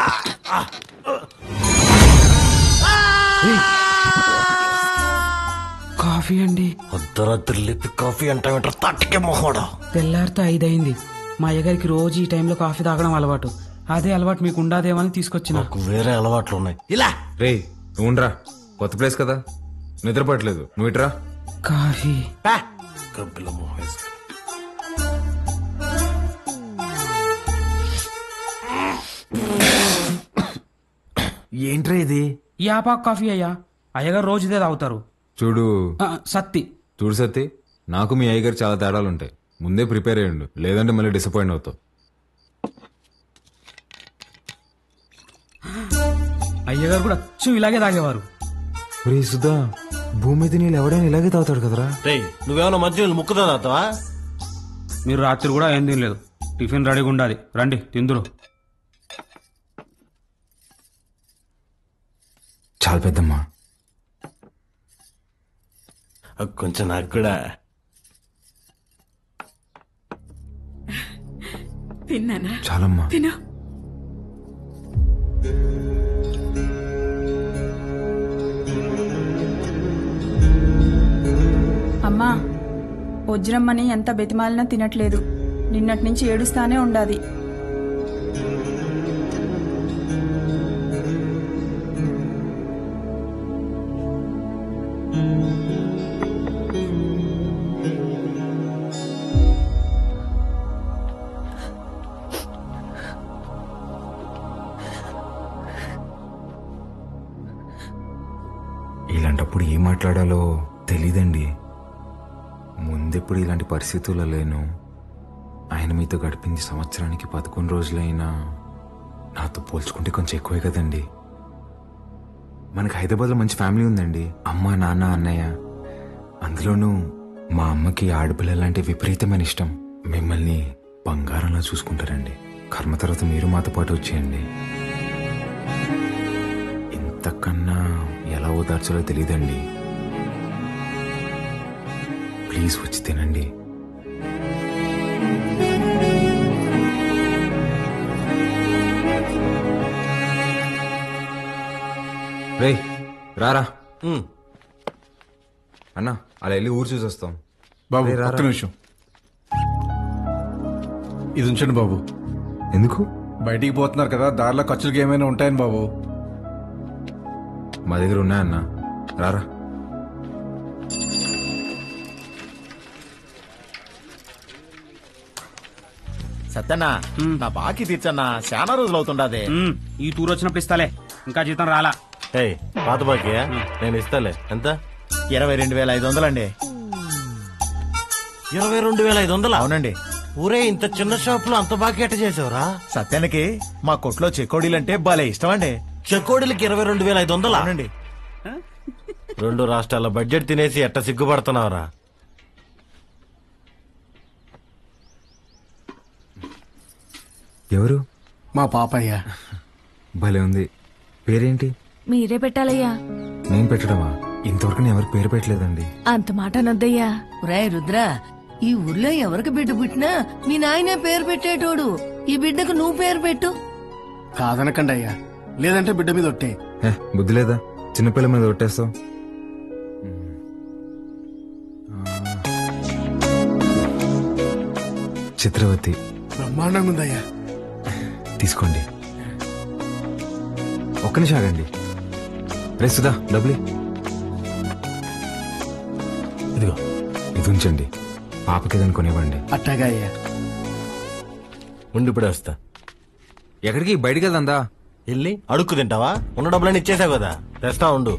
కాఫీ అండి. అర్ధరాత్రి లేపి కాఫీ అంటావేంటారు? తట్టుకే మొహోడా. తెల్లారితో 5 అయింది. మా అయ్యగారికి రోజు ఈ టైంలో కాఫీ తాగడం అలవాటు. అదే అలవాటు మీకు ఉండాదేమని తీసుకొచ్చిన. నాకు వేరే అలవాట్లు ఉన్నాయి. ఇలా రే ఉండరా, కొత్త ప్లేస్ కదా, నిద్రపడలేదు. నువ్వు ఇట్రా. కాఫీ కబ్బిల మొహేస్. ఏంట్రా ఇది? యాపాక్ కాఫీ అయ్యా. అయ్యగారు రోజు ఇదే తాగుతారు. చూడు సత్తి చూడు సత్తి, నాకు మీ అయ్యగారు చాలా తేడాలు ఉంటాయి. ముందే ప్రిపేర్ అయ్యండు, లేదంటే మళ్ళీ డిసప్పాయింట్ అవుతావు. అయ్యగారు కూడా అచ్చు ఇలాగే తాగేవారు. రే సుధా, భూమి మీద నీళ్ళు ఎవడైనా ఇలాగే తాగుతాడు కదరా. నువ్వేమన్నా మంచి ముక్కుదా తాగుతావా? మీరు రాత్రి కూడా ఏం తినలేదు. టిఫిన్ రెడీగా ఉండాలి, రండి తిందురు. చాలా పెద్దమ్మా. కొంచెం నాకు కూడా. తిన్నానా? చాలమ్మా. తిను. అమ్మా, వజ్రమ్మని ఎంత బెతిమాలినా తినట్లేదు. నిన్నటి నుంచి ఏడుస్తానే ఉండాది. ఇలాంటప్పుడు ఏం మాట్లాడాలో తెలీదండి. ముందెప్పుడు ఇలాంటి పరిస్థితుల్లో లేను. ఆయన మీతో గడిపింది సంవత్సరానికి 11 రోజులైనా నాతో పోల్చుకుంటే కొంచెం ఎక్కువే కదండి. మనకు హైదరాబాద్లో మంచి ఫ్యామిలీ ఉందండి. అమ్మ, నాన్న, అన్నయ్య. అందులోనూ మా అమ్మకి ఆడపిల్లలంటే విపరీతమైన ఇష్టం. మిమ్మల్ని బంగారంలా చూసుకుంటారండి. కర్మ తర్వాత మీరు మాతో పాటు వచ్చేయండి. ఇంతకన్నా ఎలా ఓదార్చాలో తెలియదండి. ప్లీజ్ వచ్చి తినండి. రే రారా అన్నా, అలా వెళ్ళి ఊరు చూసి వస్తాం. బాబు రే, రారా. ఒక్క నిమిషం ఇది ఉంచండి బాబు. ఎందుకు? బయటికి పోతున్నారు కదా, దారిలో ఖర్చులకి ఏమైనా ఉంటాయని బాబు. మా దగ్గర ఉన్నాయన్నా, రారా. సత్యన్నా, నా బాకీ తీర్చన్నా, చాలా రోజులు అవుతుండదే. ఈ టూర్ వచ్చినప్పుడు ఇస్తాలే, ఇంకా జీతం రాలా. పాత బాకీ నేను ఇస్తాలే. ఎంత? 22,500 అండి. 22,500? అవునండి. ఊరే, ఇంత చిన్న షాప్ లో అంత బాకీ ఎట్ట చేసావురా? సత్యానికి మా కొట్లో చెకోడీలంటే భలే ఇష్టం అండి. చెకోడీలకి 22,500? అవునండి. 2 రాష్ట్రాల బడ్జెట్ తినేసి ఎట్ట సిగ్గుపడుతున్నావురా? ఎవరు? మా పాపయ్య. భలే ఉంది. పేరేంటి? మీరే పెట్టాలయ్యా. నేను పెట్టడమా? ఇంతవరకు నేను ఎవరికి పేరు పెట్టలేదండి. అంత మాట అనొద్దయ్యా. రాయ్ రుద్రా, ఈ ఊర్లో ఎవరికి బిడ్డ పుట్టినా మీ నాయనే పేరు పెట్టేటోడు. ఈ బిడ్డకు నువ్వు పేరు పెట్టు. కాదనకండి అయ్యా, లేదంటే బిడ్డ మీద ఒట్టే. బుద్ధి లేదా? చిన్నపిల్ల మీద ఒట్టేస్తావు. చిత్రవతి. బ్రహ్మాండంగా ఉందయ్యా. తీసుకోండి. ఒక్క నిమిషం ఆగండి. రే సుధా, డబ్బులు ఇదిగో. ఇది ఉంచండి, పాపకి ఏదైనా కొనివ్వండి. అట్టాగా అయ్యా. ఉండి ఇప్పుడే వస్తా. ఎక్కడికి? బయటికి వెళ్దా? వెళ్ళి అడుక్కు తింటావా? ఉన్న డబ్బులన్నీ ఇచ్చేసావు కదా, తెస్తా ఉండు.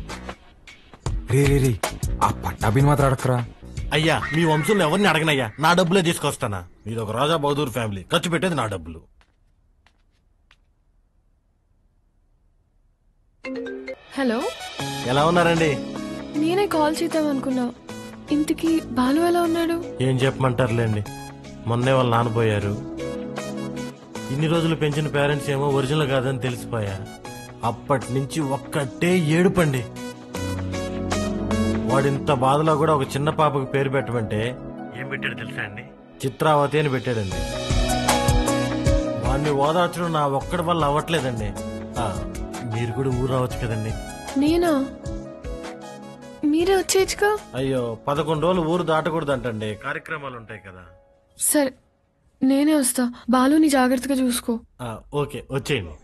రే రే రే, ఆ పట్టాభిని మాత్రం అడగరా. అయ్యా, మీ వంశంలో ఎవరిని అడగనయ్యా, నా డబ్బులే తీసుకొస్తానా. మీది ఒక రాజా బహదూర్ ఫ్యామిలీ, ఖర్చు పెట్టేది నా డబ్బులు. హలో, ఎలా ఉన్నారండి? నేనే కాల్ చేద్దాం అనుకున్నా. ఇంతకీ బాలు ఎలా ఉన్నాడు? ఏం చెప్పమంటారులేండి, మొన్నే వాళ్ళు నాన్నపోయారు. ఇన్ని రోజులు పెంచిన పేరెంట్స్ ఏమో ఒరిజినల్ కాదని తెలిసిపోయా. అప్పటి నుంచి ఒక్కటే ఏడుపండి. వాడింత బాధలో కూడా ఒక చిన్న పాపకు పేరు పెట్టమంటే ఏం పెట్టాడు తెలుసా అండి? చిత్రావతి అని పెట్టాడండి. వాడిని ఓదార్చడం నా ఒక్కడి వల్ల అవ్వట్లేదండి. మీరు కూడా ఊరు రావచ్చు కదండి. నేనా? మీరే వచ్చేయచ్చుగా. అయ్యో, 11 రోజులు ఊరు దాటకూడదంటండి, కార్యక్రమాలు ఉంటాయి కదా. సరే, నేనే వస్తా. బాలుని జాగ్రత్తగా చూసుకో. ఓకే, వచ్చేయండి.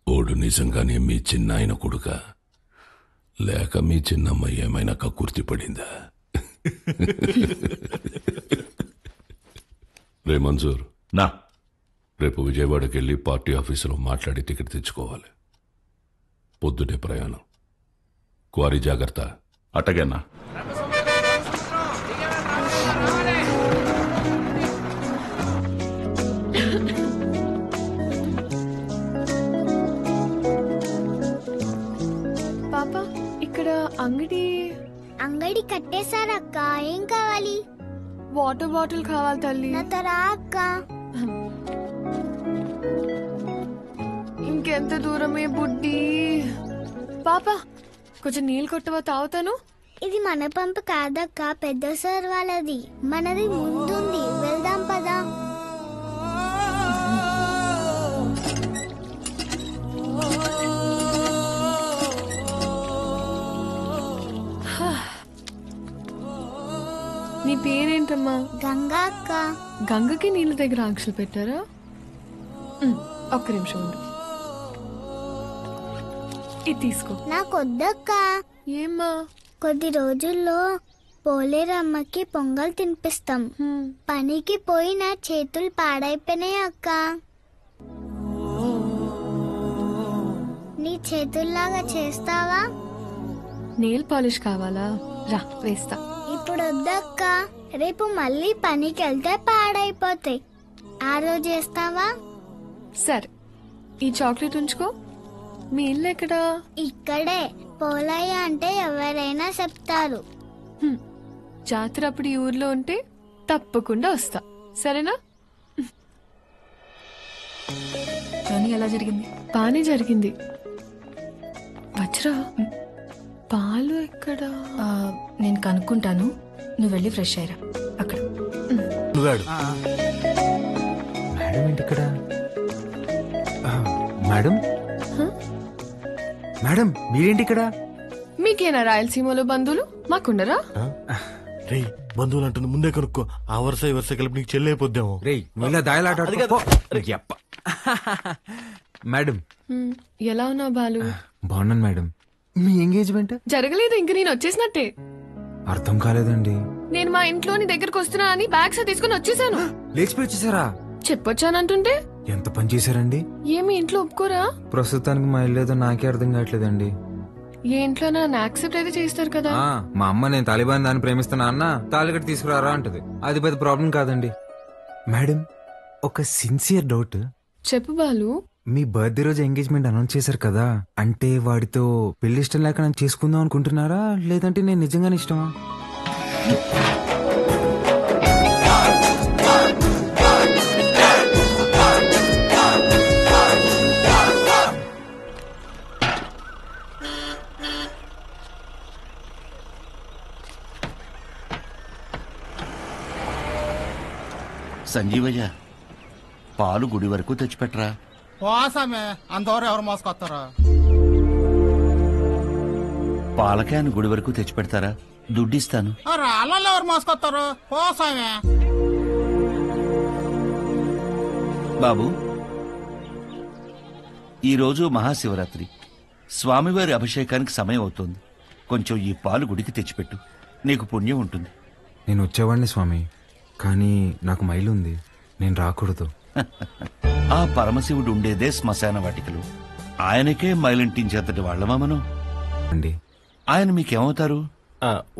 ఓడు నిజంగానే మీ చిన్నాయన కొడుక, లేక మీ చిన్నమ్మ ఏమైనా కక్కుర్తి పడిందా? రే మంజూర్, నా రేపు విజయవాడకి వెళ్ళి పార్టీ ఆఫీసులో మాట్లాడి టికెట్ తెచ్చుకోవాలి. పొద్దునే ప్రయాణం. క్వారీ జాగ్రత్త. అట్టగన్నా. పాప ఇక్కడ అంగడి కట్టేశారక్క. ఏం కావాలి? వాటర్ బాటిల్ కావాలి తల్లి. నాతో రా అక్క. ఇంకెంత దూరమే బుడ్డి. పాప కొంచెం నీళ్ళు కొట్టవా, తాగుతాను. ఇది మన పంపు కాదక్క, పెద్ద సార్ వాళ్ళది. మనది ముందుంది, వెళ్దాం పదా. నీ పేరేంటమ్మా? గంగా అక్క. గంగకి నీళ్ళ దగ్గర ఆంక్షలు పెట్టారా? ఒక్క నిమిషం ఉండు. ఇది తీసుకో. నాకొద్దక్క. ఏమ్మా? కొద్ది రోజుల్లో పోలేరమ్మకి పొంగల్ తినిపిస్తాం. పనికి పోయి నా చేతులు పాడైపోయినాయి అక్క. నీ చేతుల్లాగా చేస్తావా? నెయిల్ పాలిష్ కావాలా? రా వేస్తా. ఇప్పుడు వద్దక్క, రేపు మళ్ళీ పనికి వెళ్తే పాడైపోతాయి. ఆ రోజు చేస్తావా? సరే, ఈ చాక్లెట్ ఉంచుకో. మీ ఇల్లు ఎక్కడా? ఇక్కడే. పోలయ్య అంటే ఎవరైనా చెప్తారు. జాతర అప్పుడు ఈ ఊర్లో ఉంటే తప్పకుండా వస్తా, సరేనా? జర్నీ ఎలా జరిగింది? బానే జరిగింది. వజ్రా, పాలు ఎక్కడా? నేను కనుక్కుంటాను, నువ్వు వెళ్ళి ఫ్రెష్ అయ్యరా. అక్కడ మేడం ఏంటి ఇక్కడ? మేడం మేడం మీరేంటి ఇక్కడ? మీకేనా రాయలసీమలో బంధువులు? మాకుండరా? రే బంధువులు అంటుంది, ముందే కనుక్కో. ఆ వరుస ఈ వరుస కలిపి నీకు చెల్లైపోద్దాము. రే నువ్వు దాయలాట మేడం. ఎలా ఉన్నావు బాలు? బాగున్నాను మేడం. మీ ఎంగేజ్మెంట్ జరగలేదు, ఇంక నేను వచ్చేసినట్టే. అర్థం కాలేదండి. నేను మా ఇంట్లో నీ దగ్గరకు వస్తున్నా అని బ్యాగ్స్ తీసుకుని వచ్చేసాను. లేచిపోయి వచ్చేసారా? చెప్పొచ్చానంటుంటే ఎంత పని చేశారండి? ఏమి ఇంట్లో ఒప్పుకోరా? ప్రస్తుతానికి మా ఇల్లేదో నాకే అర్థం కావట్లేదండి. ఏ ఇంట్లో నన్ను యాక్సెప్ట్ అయితే చేస్తారు కదా. మా అమ్మ నేను తాలిబాన్ దాన్ని ప్రేమిస్తున్నా అన్న తాలిగట్టు తీసుకురారా అంటది. అది పెద్ద ప్రాబ్లం కాదండి. మేడం ఒక సిన్సియర్ డౌట్. చెప్పు బాలు. మీ బర్త్డే రోజు ఎంగేజ్మెంట్ అనౌన్స్ చేశారు కదా, అంటే వాడితో పెళ్లి ఇష్టం లేక నేను చేసుకుందాం అనుకుంటున్నారా, లేదంటే నేను నిజంగానే ఇష్టమా? సంజీవయ్య, పాలు గుడి వరకు తెచ్చిపెట్టరా. పోసామే, అంతవరకు ఎవరు మోసుకొస్తారా? పాల క్యాన్ గుడి వరకు తెచ్చిపెడతారా? దుడ్డిస్తాను. రాళ్ళల్లో ఎవరు మోసుకొస్తారు? పోసామే. బాబు, ఈరోజు మహాశివరాత్రి, స్వామివారి అభిషేకానికి సమయం అవుతోంది. కొంచెం ఈ పాలు గుడికి తెచ్చిపెట్టు, నీకు పుణ్యం ఉంటుంది. నేను వచ్చేవాడిని స్వామి, కానీ నాకు మైలు ఉంది, నేను రాకూడదు. ఆ పరమశివుడు ఉండేదే శ్మశాన వాటికలు. ఆయనకే మైలింటించేంతటి వాళ్ళమా మనం? అండి ఆయన మీకేమవుతారు?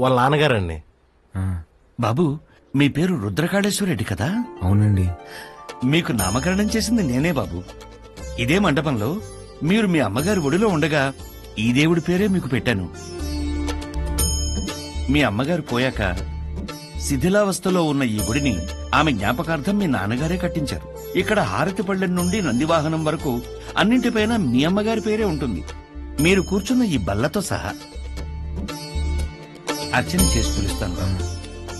వాళ్ళ నాన్నగారండి. బాబు, మీ పేరు రుద్రకాళేశ్వరెడ్డి కదా? అవునండి. మీకు నామకరణం చేసింది నేనే బాబు. ఇదే మండపంలో మీరు మీ అమ్మగారి ఒడిలో ఉండగా ఈ దేవుడి పేరే మీకు పెట్టాను. మీ అమ్మగారు పోయాక శిథిలావస్థలో ఉన్న ఈ గుడిని ఆమె జ్ఞాపకార్థం మీ నాన్నగారే కట్టించారు. ఇక్కడ హారతి పళ్ళెం నుండి నందివాహనం వరకు అన్నింటిపైన మీ అమ్మగారి పేరే ఉంటుంది, మీరు కూర్చున్న ఈ బల్లతో సహా. అర్చన చేసి పిలుస్తాను బాబు.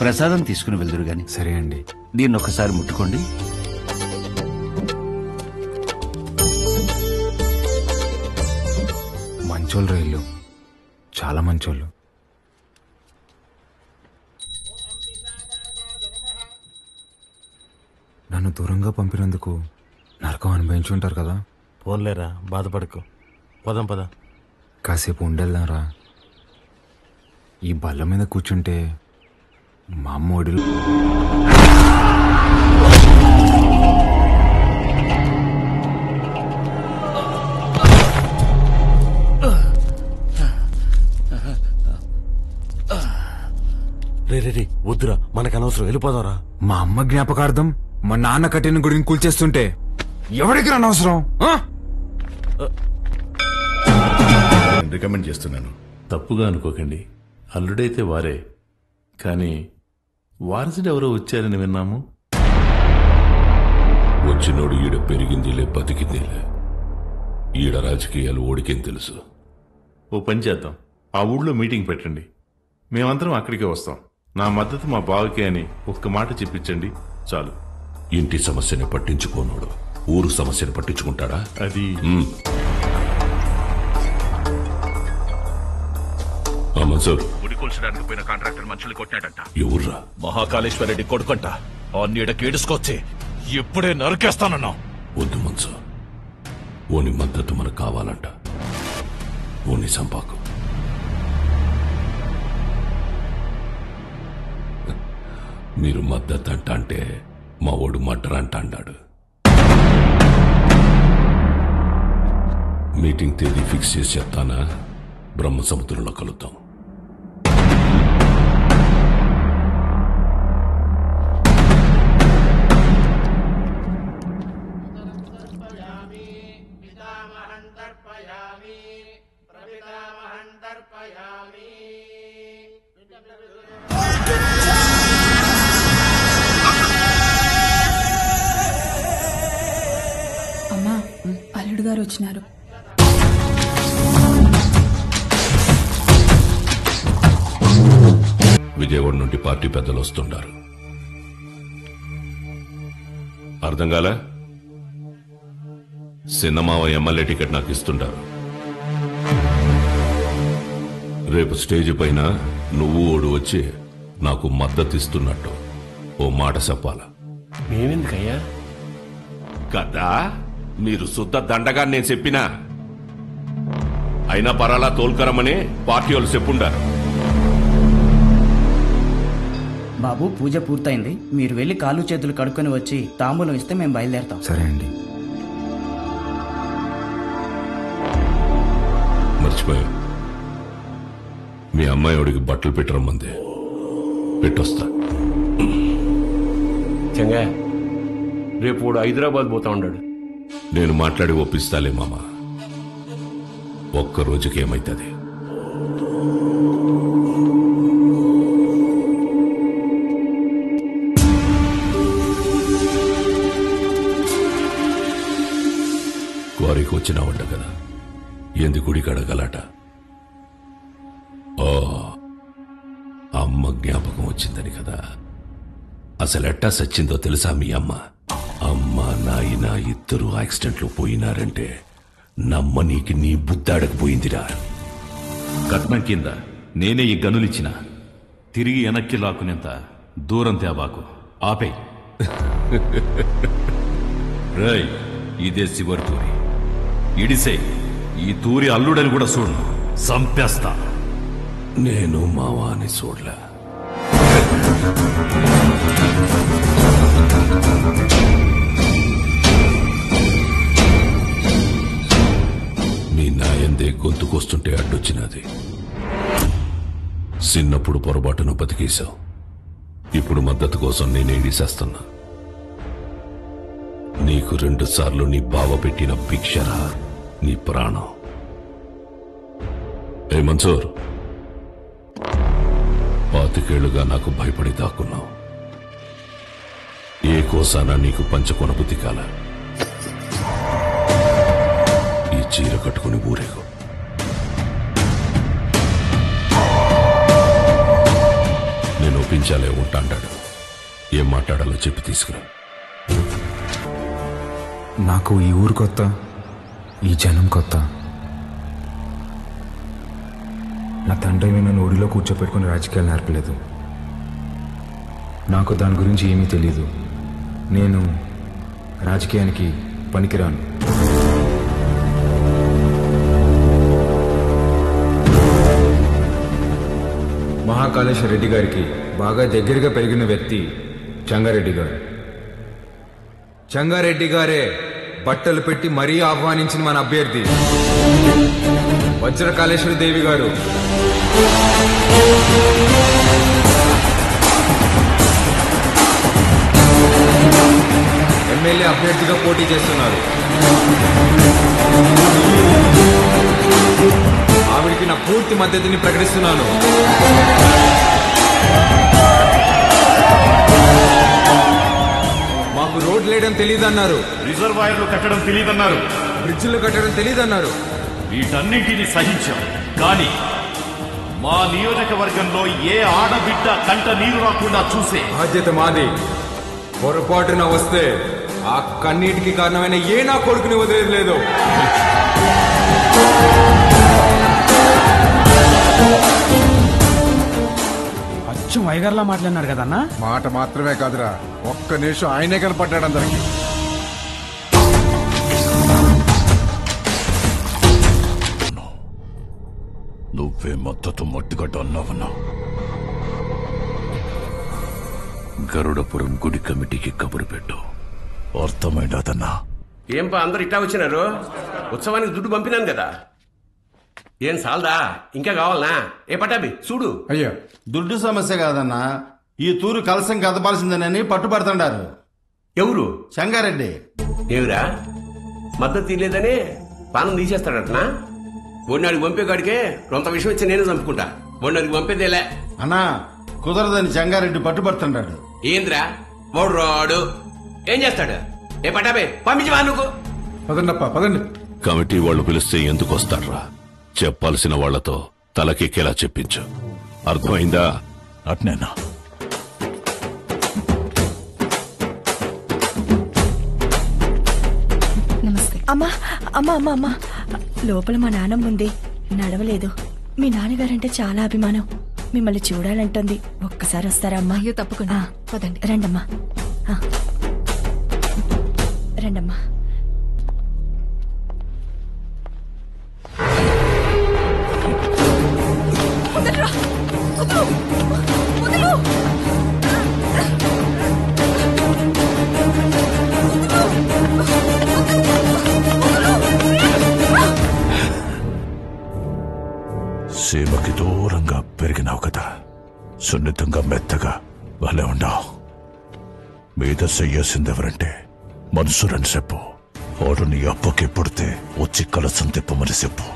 ప్రసాదం తీసుకుని వెళ్దురు గాని. సరే అండి. దీన్ని ఒకసారి ముట్టుకోండి. మంచోళ్ళు రైళ్ళు, చాలా మంచోళ్ళు. నన్ను దూరంగా పంపినందుకు నరకం అనుభవించుంటారు కదా. పోన్లేరా, బాధపడకు. పదం పద. కాసేపు ఉండేద్దాంరా. ఈ బల్ల మీద కూర్చుంటే మా అమ్మ ఒడిలో అనవసరం వెళ్ళిపోదారా. మా అమ్మ జ్ఞాపకార్థం మా నాన్న కట్టిన గుడిని కూల్చేస్తుంటే ఎవరికి అనవసరం? రికమెండ్ చేస్తున్నాను. తప్పుగా అనుకోకండి, అల్లుడైతే వారే, కానీ వారసుడు ఎవరో వచ్చారని విన్నాము. వచ్చినోడు ఈడ పెరిగిందిలే బతికిందిలే. ఈడ రాజకీయాలు ఓడికేం తెలుసు. ఓ పని చేద్దాం, ఆ ఊళ్ళో మీటింగ్ పెట్టండి, మేమందరం అక్కడికే వస్తాం. నా మద్దతు మా బావకే అని ఒక్క మాట చెప్పించండి చాలు. ఇంటి సమస్యని పట్టించుకోనోడు ఊరు సమస్యను పట్టించుకుంటాడా? అది మన్సూర్, గుడి కూల్చడానికి పోయిన కాంట్రాక్టర్ మనుషులు కొట్టాడంట. ఎవర్రా? మహాకాళేశ్వర రెడ్డి కొడుకంట. ఆ నీడకి ఏడుసుకొచ్చి ఇప్పుడే నరికేస్తానన్నా. వద్దు మన్సూర్, ఓని మద్దతు మనకు కావాలంట. ఓని సంపాకు. మీరు మద్దతు అంట అంటే మా ఓడు మటర్ అంట అన్నాడు. మీటింగ్ తేదీ ఫిక్స్ చేసి చెప్తానా? బ్రహ్మ సముద్రంలో కలుద్దాం. అమ్మా, అల్లుడు గారు వచ్చినారు. విజయవాడ నుండి పార్టీ పెద్దలు వస్తుంటారు. అర్థం కాలే? సిన్నమావ ఎమ్మెల్యే టికెట్ నాకు ఇస్తుంటారు. రేపు స్టేజ్ పైన నువ్వు ఓడు వచ్చి నాకు మద్దతు ఇస్తున్నట్టు ఓ మాట చెప్పాలా? మేమెందుకయ్యా? కదా మీరు శుద్ధ దండగా నేను చెప్పినా అయినా పరాలా తోల్కరమని పార్టీ వాళ్ళు చెప్పుండారు. బాబు, పూజ పూర్తయింది. మీరు వెళ్ళి కాళ్ళు చేతులు కడుక్కొని వచ్చి తాంబూలం ఇస్తే మేము బయలుదేరతాం. సరే అండి. మర్చిపోయా, మీ అమ్మాయి వాడికి బట్టలు పెట్టరమ్మంది. పెట్టొస్తా. చంగా, రేపు వాడు హైదరాబాద్ పోతా ఉన్నాడు. నేను మాట్లాడి ఒప్పిస్తాలే మామ. ఒక్క రోజుకి ఏమైతుంది? క్వారీకి వచ్చినావంట కదా, ఏంది గుడికి అడగలట? ఓ, అమ్మ జ్ఞాపకం వచ్చిందని కదా. అసలెట్టా సచ్చిందో తెలుసా మీ అమ్మ? అమ్మ నాయన ఇద్దరు యాక్సిడెంట్లో పోయినారంటే నమ్మనీకి నీ బుద్ధాడకపోయిందిరా. కట్నం కింద నేనే ఈ గనులిచ్చిన, తిరిగి వెనక్కి లాక్కునేంత దూరం తేబాకు. ఆపే. రై, ఇదే చివరి తూరి. ఇడిసే ఈ తూరి అల్లుడని కూడా చూడు, సంపేస్తా. నేను మావాని చూడలే. మీ నాయందే గొంతుకొస్తుంటే అడ్డొచ్చినది. చిన్నప్పుడు పొరపాటును బతికేశావు. ఇప్పుడు మద్దతు కోసం నేనే ఇడిసేస్తున్నా. నీకు 2 సార్లు నీ బావ పెట్టిన భిక్షరా నీ ప్రాణం. ఏ మన్సూర్, 25 నాకు భయపడి దాక్కున్నావు. ఏ కోసానా నీకు పంచకొన బుద్ధి కాల. ఈ చీర కట్టుకుని ఊరేగు. నేను ఒప్పించాలే ఉంటాడాడు. ఏం మాట్లాడాలో చెప్పి తీసుకురా. నాకు ఈ ఊరు కొత్త, ఈ జనం కొత్త. నా తండ్రి నన్ను ఒడిలో కూర్చోపెట్టుకుని రాజకీయాలు నేర్పలేదు. నాకు దాని గురించి ఏమీ తెలీదు. నేను రాజకీయానికి పనికిరాను. మహాకాళేశ్వర రెడ్డి గారికి బాగా దగ్గరగా పెరిగిన వ్యక్తి చంగారెడ్డి గారు. చంగారెడ్డి గారే బట్టలు పెట్టి మరీ ఆహ్వానించిన మన అభ్యర్థి వజ్రకాళేశ్వరి దేవి గారు. ఎమ్మెల్యే అభ్యర్థిగా పోటీ చేస్తున్నారు. ఆవిడికి నా పూర్తి మద్దతుని ప్రకటిస్తున్నాను. మాకు రోడ్లు వేయడం తెలియదన్నారు, రిజర్వాయర్లు కట్టడం తెలియదన్నారు, బ్రిడ్జిలు కట్టడం తెలియదన్నారు. వీటన్నింటినీ సహించాం. కానీ మా నియోజకవర్గంలో ఏ ఆడబిడ్డ కంట నీరు రాకుండా చూసే బాధ్యత మాది. పొరపాటున వస్తే ఆ కన్నీటికి కారణమైన ఏ నా కొడుకుని వదిలేదు లేదు. అచ్చం వైగర్లా మాట్లాడినాడు కదన్నా. మాట మాత్రమే కాదురా, ఒక్క నిమిషం ఆయనే కనపడ్డాడు అందరికి. నువ్వే మద్దతు మట్టిగడ్డ అన్నావన్నా. గరుడపురం గుడి కమిటీకి కబురు పెట్టు. అర్థమైందన్నా. ఏంపా అందరు ఇట్టా వచ్చినారు? ఉత్సవానికి దుడ్డు పంపినాను కదా, ఏం సాల్దా? ఇంకా కావాలనా? ఏ పటాబి చూడు. అయ్యో, దుడ్డు సమస్య కాదన్నా, ఈ తూరు కలసం కదపాల్సిందేనని పట్టుబడుతుండారు. ఎవరు? సంగారెడ్డి. ఏమిరా మద్దతు తీయలేదని పానం తీసేస్తాడటనా? ఒడినాడికి పంపే కాడికే కొంత విషయం ఇచ్చి నేనే చంపుకుంటా. ఒడినాడికి పంపేదేలే అన్నా, కుదరదని సంగారెడ్డి పట్టుబడుతుండాడు. ఏంద్రా వాడు రాడు, ఏం చేస్తాడు? ఏ పటాబే పంపించవా నువ్వు? పదండప్ప పదండి. కమిటీ వాళ్ళు పిలిస్తే ఎందుకు వస్తాడ్రా? చెప్పాల్సిన వాళ్లతో తలకెక్కేలా చెప్పించు. అర్థమైందా? అట్నేనా? నమస్తే. అమ్మా అమ్మా అమ్మా అమ్మా, లోపల మా నాన్నమ్మ ఉంది, నడవలేదు. మీ నాన్నగారంటే చాలా అభిమానం, మిమ్మల్ని చూడాలంటుంది. ఒక్కసారి వస్తారా అమ్మా? అయ్యో తప్పకుండా, పదండి. రండమ్మా, రండమ్మా. సీమకి దూరంగా పెరిగినావు కదా, సున్నితంగా మెత్తగా భలే ఉండావు. మీద చెయ్యాల్సిందెవరంటే మనసురని చెప్పు. వాడు నీ అప్పకి పుడితే వచ్చి కలసం తిప్పమని చెప్పు.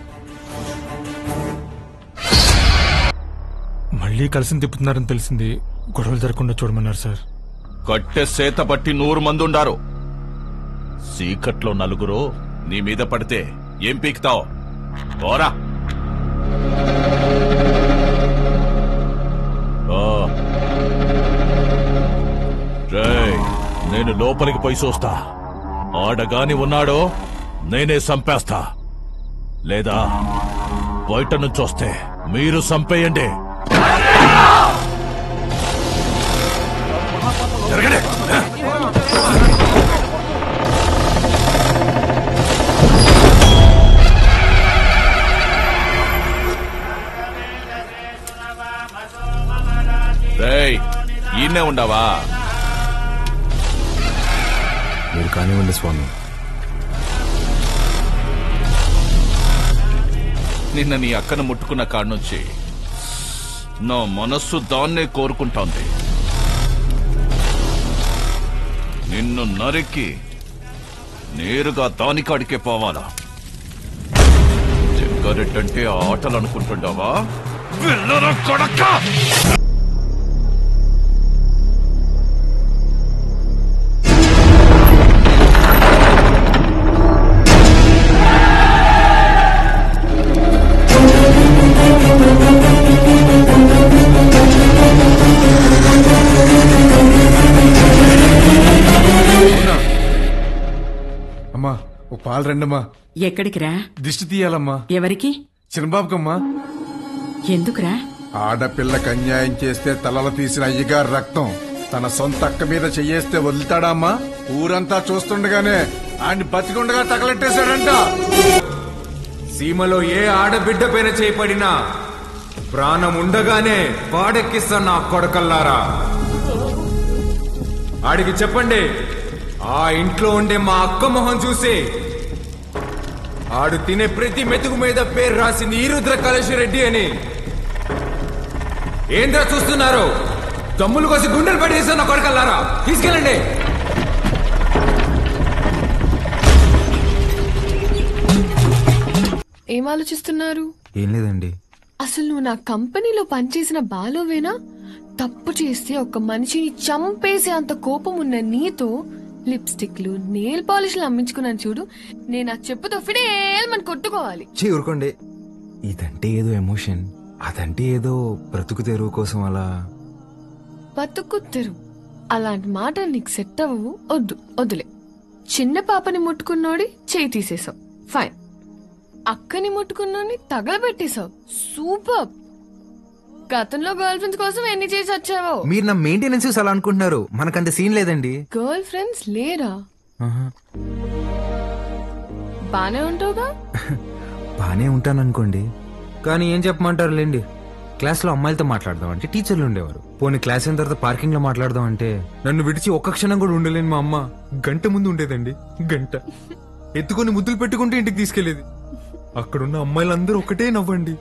మళ్ళీ కలిసి తిప్పుతున్నారని తెలిసింది, గొడవలు జరగకుండా చూడమన్నారు సార్. కట్టె సేత పట్టి 100 మంది ఉండారు. సీకట్లో నలుగురు నీ మీద పడితే ఏం పీకుతావు? పోరా. నేను లోపలికి పోయి చూస్తా. ఆడగాని ఉన్నాడో నేనే చంపేస్తా, లేదా బయట నుంచి వస్తే మీరు చంపేయండి. జరగండి. ఈయనే ఉండవా? మీరు కానివ్వండి స్వామి. నిన్న నీ అక్కను ముట్టుకున్న కాడ నుంచి నా మనస్సు దాన్నే కోరుకుంటోంది. నిన్ను నరికి నేరుగా దానికాడికే పోవాలా? జగ్గారెడ్డంటే ఆటలు అనుకుంటుండవా? వెళ్ళరా కొడక్క! అమ్మా, ఓ పాలు రండమ్మా. ఎక్కడికి రా? దిష్టి తీయాలమ్మా. ఎవరికి? చిన్నబాబుకమ్మా. ఎందుకురా? ఆడపిల్లకి అన్యాయం చేస్తే తలలు తీసిన అయ్యగారు రక్తం తన సొంత అక్క మీద చెయ్యేస్తే వదులుతాడా అమ్మా? ఊరంతా చూస్తుండగానే ఆయన్ని బతికుండగా తగలెట్టేశాడంట. సీమలో ఏ ఆడబిడ్డ పైన చేపడినా ప్రాణం ఉండగానే వాడెక్కిస్తా నా కొడకల్లారా. ఆడికి చెప్పండి, ఆ ఇంట్లో ఉండే మా అక్క మొహం చూసి ఆడు తినే ప్రతి మెతుకు మీద పేరు రాసింది ఈరుద్ర కళేశ్వరెడ్డి అని. ఏంద్రా చూస్తున్నారు? తమ్ములు కోసి గుండెలు పడేసా నా కొడకల్లారా. తీసుకెళ్ళండి. ఏం ఆలోచిస్తున్నారు? ఏం లేదండి. అసలు నువ్వు నా కంపెనీలో పనిచేసిన బాలువేనా? తప్పు చేస్తే ఒక మనిషిని చంపేసే అంత కోపం ఉన్న నీతో లిప్స్టిక్లు నెయిల్ పాలిష్లు అమ్మించుకున్నాను చూడు. నేను ఆ చెప్పుతో ఫిడేల్మని కొట్టుకోవాలి. ఊరుకోండి. ఇదంటే ఏదో ఎమోషన్, అదంటే ఏదో బ్రతుకు తెరువు కోసం అలా. బతుకు తెరువు అలాంటి మాట నీకు సెట్ అవ్వవు. వద్దులే. చిన్న పాపని ముట్టుకున్నోడి చేయి తీసేసావు, ఫైన్. అక్కని ముట్టుకున్నోడిని తగలబెట్టేశావు, సూపర్. గతంలో గర్ల్ ఫ్రెండ్స్ కోసం ఎన్ని చేసి వచ్చావో. మీరు నా మెయింటెనెన్స్ అలా అనుకుంటున్నారు, మనకంత సీన్ లేదండి. గర్ల్ ఫ్రెండ్స్ లేరా? బానే ఉంటావుగా? బానే ఉంటాను అనుకోండి, కానీ ఏం చెప్పమంటారు లేండి. క్లాస్లో అమ్మాయిలతో మాట్లాడదాం అంటే టీచర్లు ఉండేవారు. పోనీ క్లాస్ అయిన తర్వాత పార్కింగ్ లో మాట్లాడదాం అంటే నన్ను విడిచి ఒక్క క్షణం కూడా ఉండలేని మా అమ్మ గంట ముందు ఉండేదండి. గంట ఎత్తుకొని ముద్దులు పెట్టుకుంటే ఇంటికి తీసుకెళ్లేది. అక్కడున్న అమ్మాయిలందరూ ఒకటే నవ్వండి,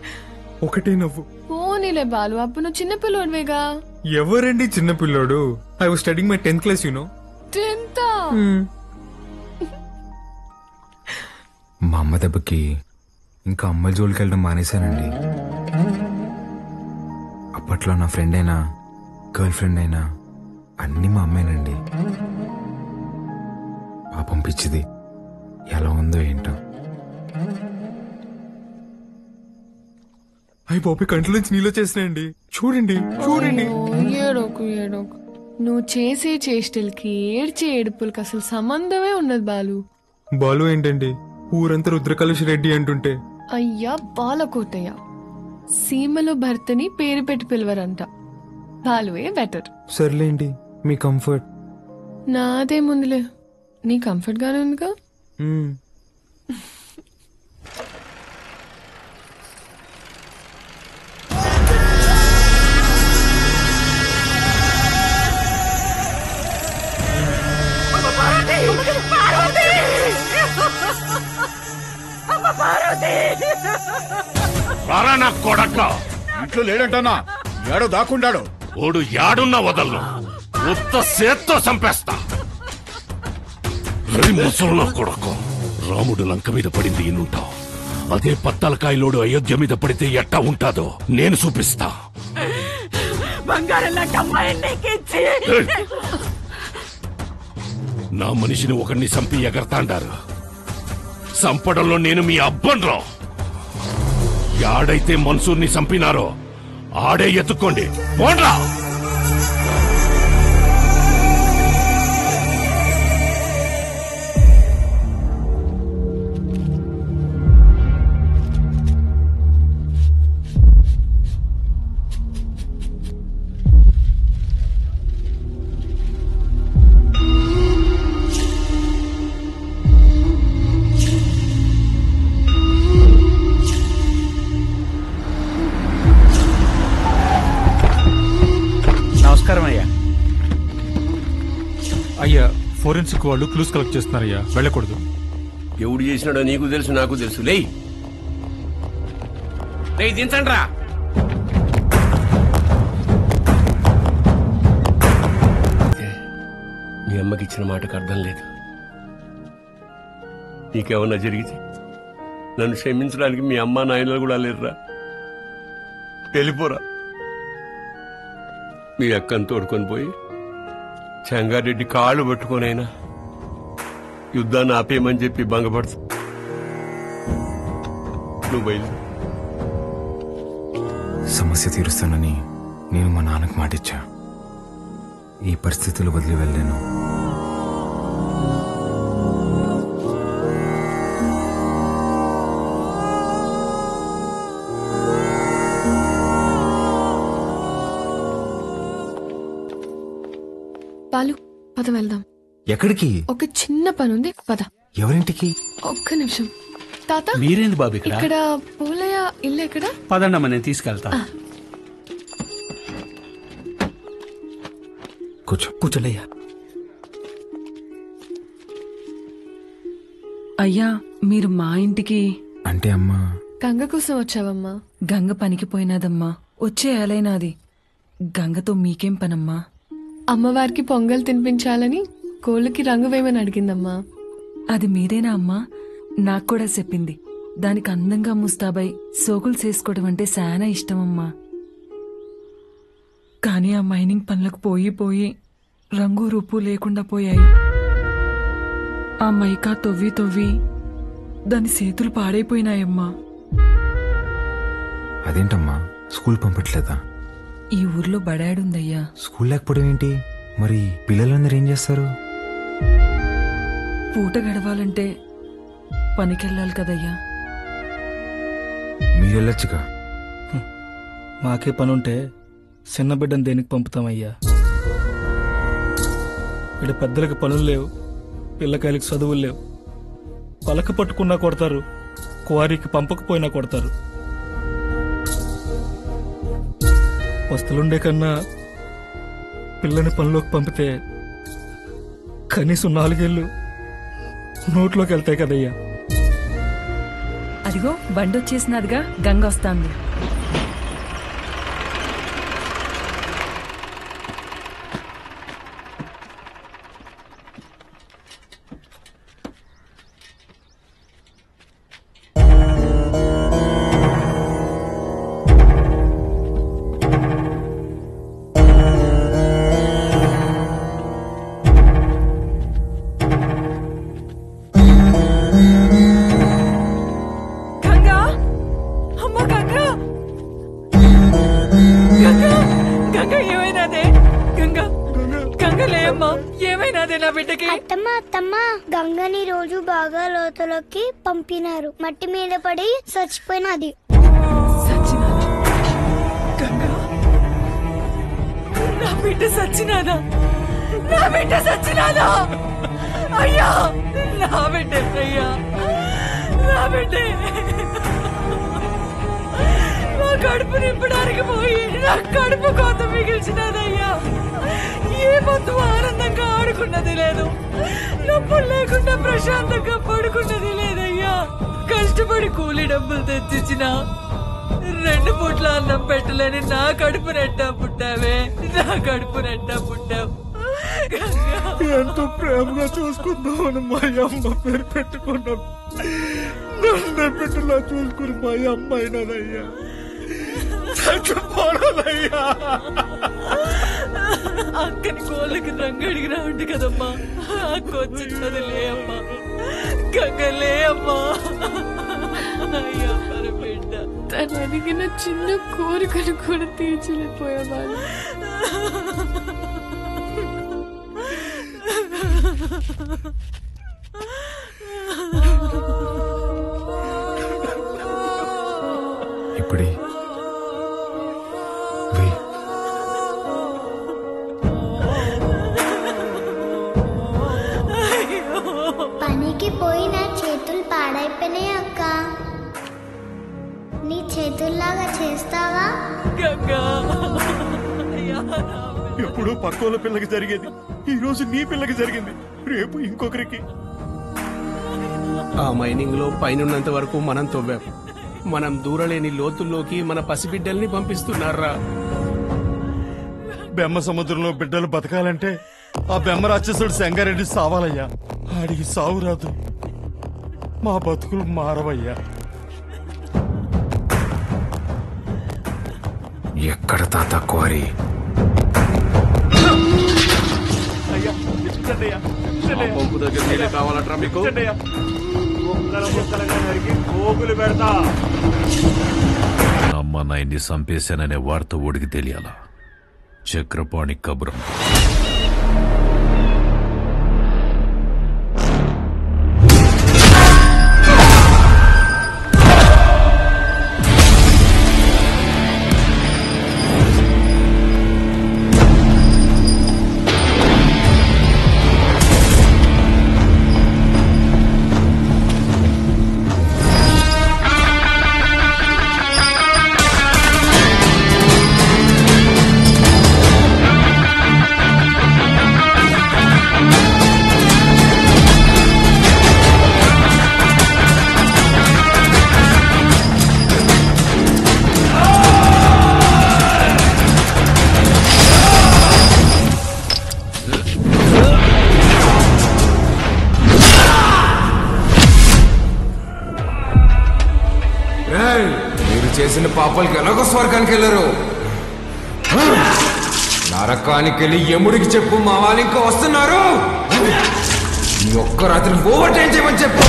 ఒకటే నవ్వు. పోనీలే బాలు, అప్పుడు నువ్వు చిన్నపిల్లోడివేగా. ఎవరండి చిన్నపిల్లోడు? I was studying my 10th class, you know. 10th? మా అమ్మ దెబ్బకి ఇంకా అమ్మాయిల జోలికి వెళ్ళడం మానేశానండి. అప్పట్లో నా ఫ్రెండ్ అయినా గర్ల్ ఫ్రెండ్ అయినా అన్ని మా అమ్మాయినండి. పాపం పిచ్చిది ఎలా ఉందో ఏంటో. అయ్యి బాబు కంట్లోంచి నీళ్ళు వచ్చేసినాయండి. చూడండి చూడండి. ఏడోకు ఏడోకు. నువ్వు చేసే చేష్టలకి ఏడ్చే ఏడుపులకి అసలు సంబంధమే ఉన్నది బాలు. బాలు ఏంటండి ఊరంతా రుద్రకలుష్ రెడ్డి అంటుంటే. అయ్యా బాలకోటయ్య. సీమలో భర్తని పేరు పెట్టి పిలవరంట, బాలువే బెటర్. సర్లేండి మీ కంఫర్ట్. నాదే ముందులే, నీ కంఫర్ట్ గానే ఉందిగా. రారా నా కొడక. ఇంట్లో లేడంటన్నా, ఏడో దాక్కుండాడు. ఓడు యాడున్నా వదలను, ఉత్త సేత్తో చంపేస్తా. ముసలు కొడకు. రాముడు లంక మీద పడింది ఇన్నుంటావు, అదే పత్తలకాయలోడు అయోధ్య మీద పడితే ఎట్టా ఉంటాదో నేను చూపిస్తా. నా మనిషిని ఒకరిని చంపి ఎగరతాండారు. చంపడంలో నేను మీ అబ్బన్రా. యాడైతే మన్సూర్ని చంపినారో ఆడే ఎత్తుకోండి, పోండ్రా. అయ్యా ఫోరెన్సిక్ వాళ్ళు క్లూస్ కలెక్ట్ చేస్తున్నారయ్యా, వెళ్ళకూడదు. ఎవడు చేసినాడో నీకు తెలుసు, నాకు తెలుసు. లేయ్ దించండి రా. మీ అమ్మకి ఇచ్చిన మాటకు అర్థం లేదు. నీకేమన్నా జరిగితే నన్ను క్షమించడానికి మీ అమ్మ నాయనలు కూడా లేరురా. వెళ్ళిపోరా. మీ అక్కను తోడుకొని పోయి చెంగారెడ్డి కాళ్ళు పట్టుకొనైనా యుద్ధాన్ని ఆపేయమని చెప్పి భంగపడుతు. నువ్వు బయలు. సమస్య తీరుస్తానని నేను మా నాన్నకు మాటిచ్చా. ఈ పరిస్థితులు వదిలి వెళ్ళాను. బాలు పద వెళ్దాం. ఎక్కడికి? ఒక చిన్న పనుంది, పద. ఎవరింటికి? ఒక్క నిమిషం. తాత మీరేంది బాబు ఇక్కడ? ఇక్కడ పోలయ్య ఇల్లు ఎక్కడ? పదండమ్మా, నేను తీసుకెళ్తా. కూర్చోలయ్యా. అయ్యా మీరు మా ఇంటికి అంటే అమ్మా గంగ కోసం వచ్చావమ్మా? గంగ పనికి పోయినాదమ్మా, వచ్చే ఏలైనాది. గంగతో మీకేం పనమ్మా? అమ్మవారికి పొంగల్ తినిపించాలని కోళ్ళకి రంగు వేయమని అడిగిందమ్మా. అది మీరేనా అమ్మా? నాకు కూడా చెప్పింది. దానికి అందంగా ముస్తాబై సోకులు చేసుకోవడం అంటే చాలా ఇష్టమమ్మా. కానీ ఆ మైనింగ్ పనులకు పోయి రంగు రూపు లేకుండా పోయాయి. ఆ మైకా తవ్వి దాని చేతులు పాడైపోయినాయమ్మా. అదేంటమ్మా స్కూల్ పంపట్లేదా? ఈ ఊర్లో బడాడుందయ్యా. స్కూల్ లేకపోవడం ఏంటి? మరి పిల్లలందరూ ఏం చేస్తారు? పూట గడవాలంటే పనికెళ్ళాలి కదయ్యా. మీరెళ్ళొచ్చుగా. మాకే పనుంటే చిన్న బిడ్డను దేనికి పంపుతామయ్యా? ఇక్కడ పెద్దలకు పనులు లేవు, పిల్లకాయలకు చదువులు లేవు. పలక పట్టుకున్నా కొడతారు, క్వారీకి పంపకపోయినా కొడతారు. వస్తులుండే కన్నా పిల్లని పనిలోకి పంపితే కనీసం 4 ఏళ్ళు నోట్లోకి వెళ్తాయి కదయ్యా. అదిగో బండొచ్చేసినదిగా, గంగ వస్తాంది. అత్తమ్మ గంగని రోజు బాగా లోతులోకి పంపినారు. మట్టి మీద పడి చచ్చిపోయినది. నా బిడ్డ సచ్చినాదా? నా బిడ్డ సచ్చినాదా? అయ్యా నా బిడ్డ అయ్యా, నా బిడ్డ నా కడుపు నింపడానికి పోయి నా కడుపు కోత మిగిల్చినదయ్యా. ఏ పొద్దు ఆనందంగా ఆడుకున్నది లేదు, నొప్పులు లేకుండా ప్రశాంతంగా పడుకున్నది లేదయ్యా. కష్టపడి కూలి డబ్బులు తెచ్చిచ్చిన 2 పూట్ల అన్నం పెట్టలేని నా కడుపు నెట్టా పుట్టావే, నా కడుపు నెట్టా పుట్టావు. ఎంతో ప్రేమగా చూసుకుందామని మా అమ్మ పేరు పెట్టుకున్నాం. నన్ను బిడ్డలా చూసుకుని మా అమ్మ అయినదయ్యా. అక్కని కోళ్ళకి రంగు అడిగినా ఉంది కదమ్మా. అక్క వచ్చినది లే అమ్మా, గంగలే అమ్మా. అయ్యా బిడ్డ తను అడిగిన చిన్న కోరికను కూడా తీర్చలేకపోయేవాళ్ళు. ఇప్పుడే పనికి పోయి నా చేతులు పాడైపోయినాయి అక్క. నీ చేతుల్లాగా చేస్తావా? ఎప్పుడు పక్కోళ్ళ పిల్లకి జరిగేది ఈ రోజు నీ పిల్లకి జరిగింది, రేపు ఇంకొకరికి. ఆ మైనింగ్ లో పైనున్నంత వరకు మనం తవ్వాం. మనం దూరలేని లోతుల్లోకి మన పసిబిడ్డల్ని పంపిస్తున్నారా? బెమ్మ సముద్రంలో బిడ్డలు బతకాలంటే ఆ బెమ్మ రాక్షసుడు సంగారెడ్డి సావాలయ్యా. ఆడికి సావు రాదు, మా బతుకులు మారవయ్యా. ఎక్కడ తాత క్వారీ? పంపు దగ్గర కావాలట్రా మీకు? అమ్మ నాయన్ని చంపేశాననే వార్త ఓడికి తెలియాలా? చక్రపాణి కబురం. చేసిన పాపాలకి ఎలాగో స్వర్గానికి వెళ్ళరు. నరకానికి వెళ్ళి యముడికి చెప్పు, మా వాళ్ళు ఇంకా వస్తున్నారు. ఈ ఒక్క రాత్రి ఓవర్ టైం చేయమని చెప్పు.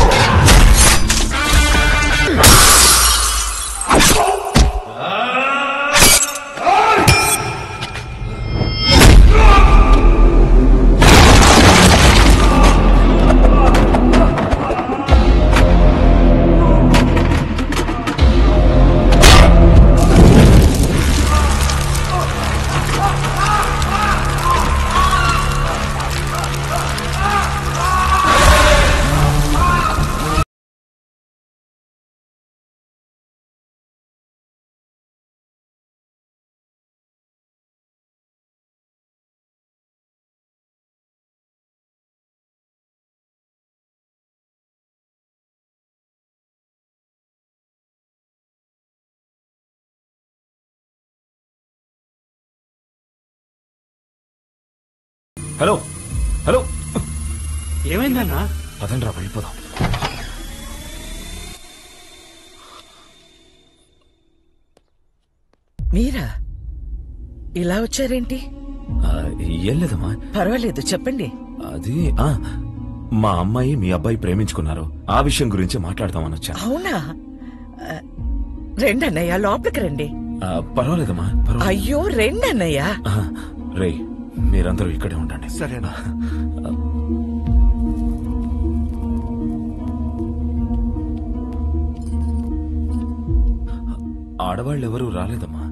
హలో హలో, ఏమైందన్నా? పదండ్రా వెళ్ళిపోదాం. మీరా ఇలా వచ్చారేంటి? ఏం లేదమ్మా. పర్వాలేదు, చెప్పండి. అది మా అమ్మాయి మీ అబ్బాయి ప్రేమించుకున్నారు. ఆ విషయం గురించి మాట్లాడదామని వచ్చాను. అవునా? రెండన్నయ్య, లోపలికి రండి. పర్వాలేదమ్మా. అయ్యో రెండన్నయ్య. రే, మీరందరూ ఇక్కడే ఉండండి. సరేనా? ఆడవాళ్ళు ఎవరూ రాలేదమ్మా.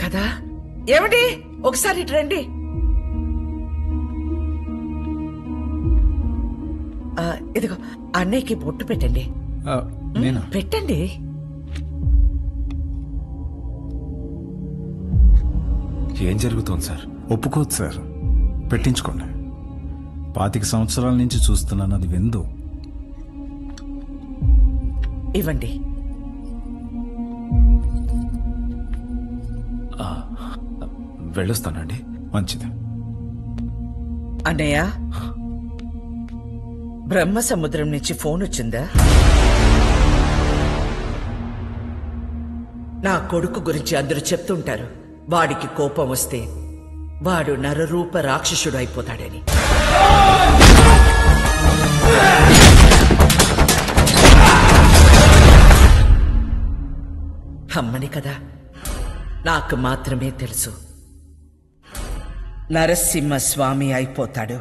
కదా? ఏమిటి, ఒకసారి ఇటు రండి. ఇదిగో అన్నయ్యకి బొట్టు పెట్టండి. పెట్టండి. ఏం జరుగుతోంది సార్? ఒప్పుకోదు సార్, పెట్టించుకోండి. 25 సంవత్సరాల నుంచి చూస్తున్నాను, అది విందు. ఇవ్వండి. వెళ్ళొస్తానండి. మంచిది. అన్నయ్య, బ్రహ్మ సముద్రం నుంచి ఫోన్ వచ్చిందా? నా కొడుకు గురించి అందరూ చెప్తుంటారు, వాడికి కోపం వస్తే వాడు నరరూప రాక్షసుడు అయిపోతాడని. అమ్మని కదా, నాకు మాత్రమే తెలుసు నరసింహ స్వామి అయిపోతాడు.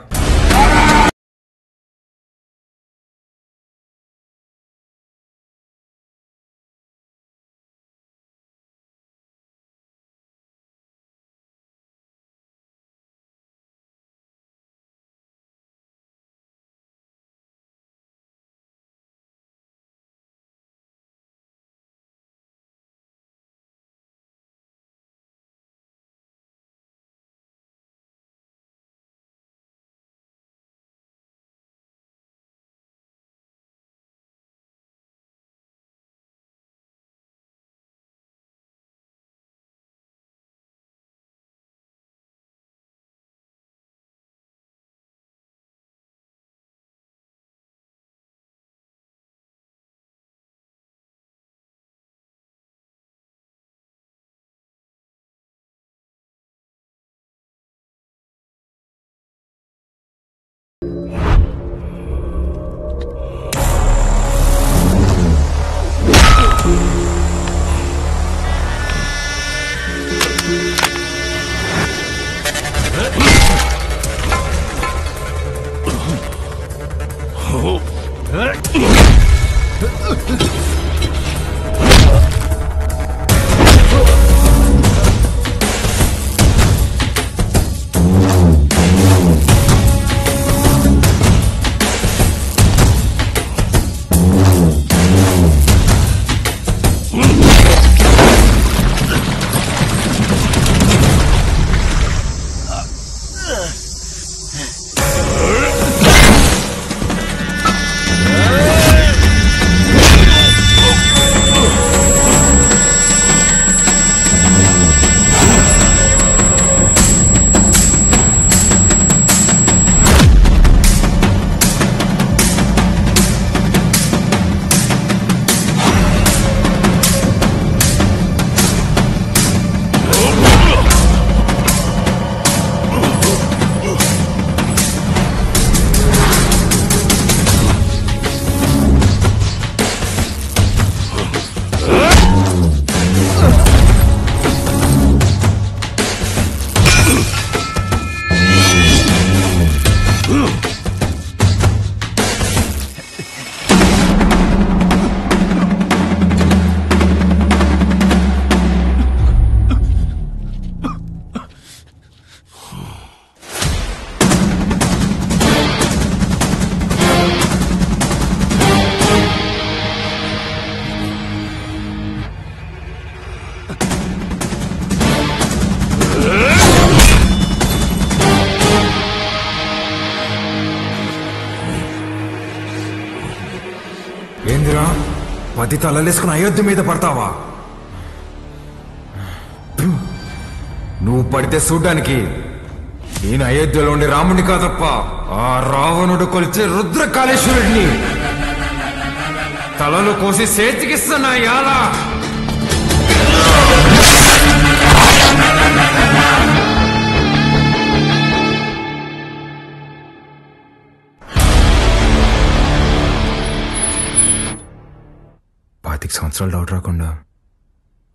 ఏందిరా 10 తలలేసుకుని అయోధ్య మీద పడతావా? నువ్వు పడితే చూడ్డానికి నేను అయోధ్యలో ఉండే రాముని కాదప్ప, ఆ రావణుడు కొలిచే రుద్రకాళేశ్వరుడిని. తలలు కోసి చేతికిస్తున్నా యాలా. సంవత్సరాలు డౌట్ రాకుండా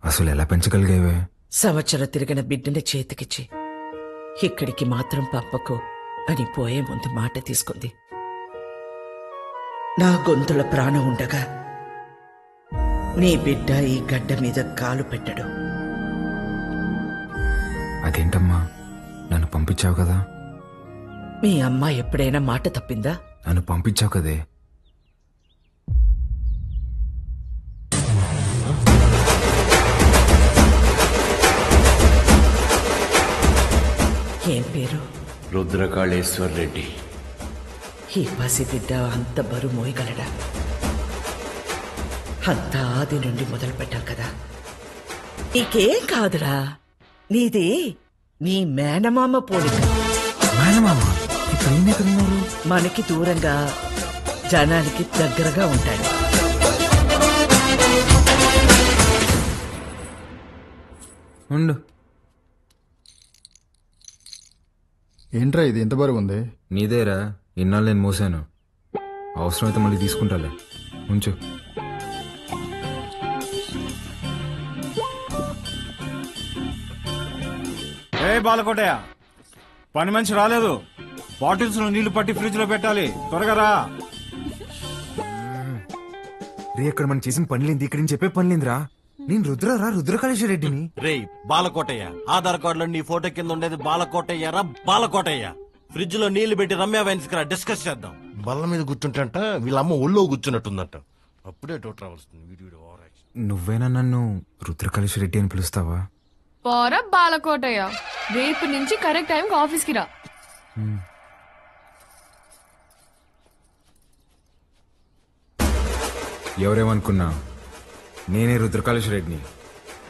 అసలు ఎలా పెంచగలిగేవే? సంవత్సరం తిరిగిన బిడ్డని చేతికిచ్చి ఇక్కడికి మాత్రం పంపకు అని పోయే ముందు మాట తీసుకుంది. నా గొంతుల ప్రాణం ఉండగా నీ బిడ్డ ఈ గడ్డ మీద కాలు పెట్టడు. అదేంటమ్మా, నన్ను పంపించావు కదా. మీ అమ్మ ఎప్పుడైనా మాట తప్పిందా? నన్ను పంపించావు కదే. ఏం పేరు? రుద్రకాళేశ్వర్ రెడ్డి. ఈ పసిబిడ్డ అంత బరువు మోయగలడా? అంత ఆది నుండి మొదలు పెట్టాం కదా. నీకేం కాదురా, నీది నీ మేనమామ పోలిక. మేనమామ ఇక్కడ ఎక్కడున్నారు? మనకి దూరంగా జనానికి దగ్గరగా ఉంటాడు. ఉండు. ఏంట్రా ఇది ఎంత బరువు ఉంది? నీదేరా, ఇన్నాళ్ళు నేను మోసాను. అవసరమైతే మళ్ళీ తీసుకుంటాలే, ఉంచు. ఏ బాలకోటయ్య, పని మనిషి రాలేదు. బాటిల్స్ లో నీళ్లు పట్టి ఫ్రిడ్జ్ లో పెట్టాలి, త్వరగా రా. రే, అక్కడ మనం చేసిన పనిలేంది, ఇక్కడ నేను చెప్పే పనిలేందిరా. నేను రుద్రకాళేశ్వర రెడ్డిని. రే బాలకోటయ్య, ఆధార్ కార్డులో నీ ఫోటో కింద ఉండేది బాలకోటయ్య రా. బాలకోటయ్య, ఫ్రిడ్జ్ లో నీళ్లు పెట్టి రమ్య వైన్స్ కి డిస్కస్ చేద్దాం. బల్ల మీద కూర్చుంటంట, వీళ్ళమ్మ ఒళ్ళో కూర్చున్నట్టుందంట. అప్పుడే డౌట్ రావాల్సింది. నువ్వేనా నన్ను రుద్రకాళేశ్వర రెడ్డి అని పిలుస్తావా? పోరా బాలకోటయ్య, రేపు నుంచి కరెక్ట్ టైంకి ఆఫీస్కి రా. ఎవరేమనుకున్నా నేనే రుద్రకాళేశ్వర రెడ్డిని.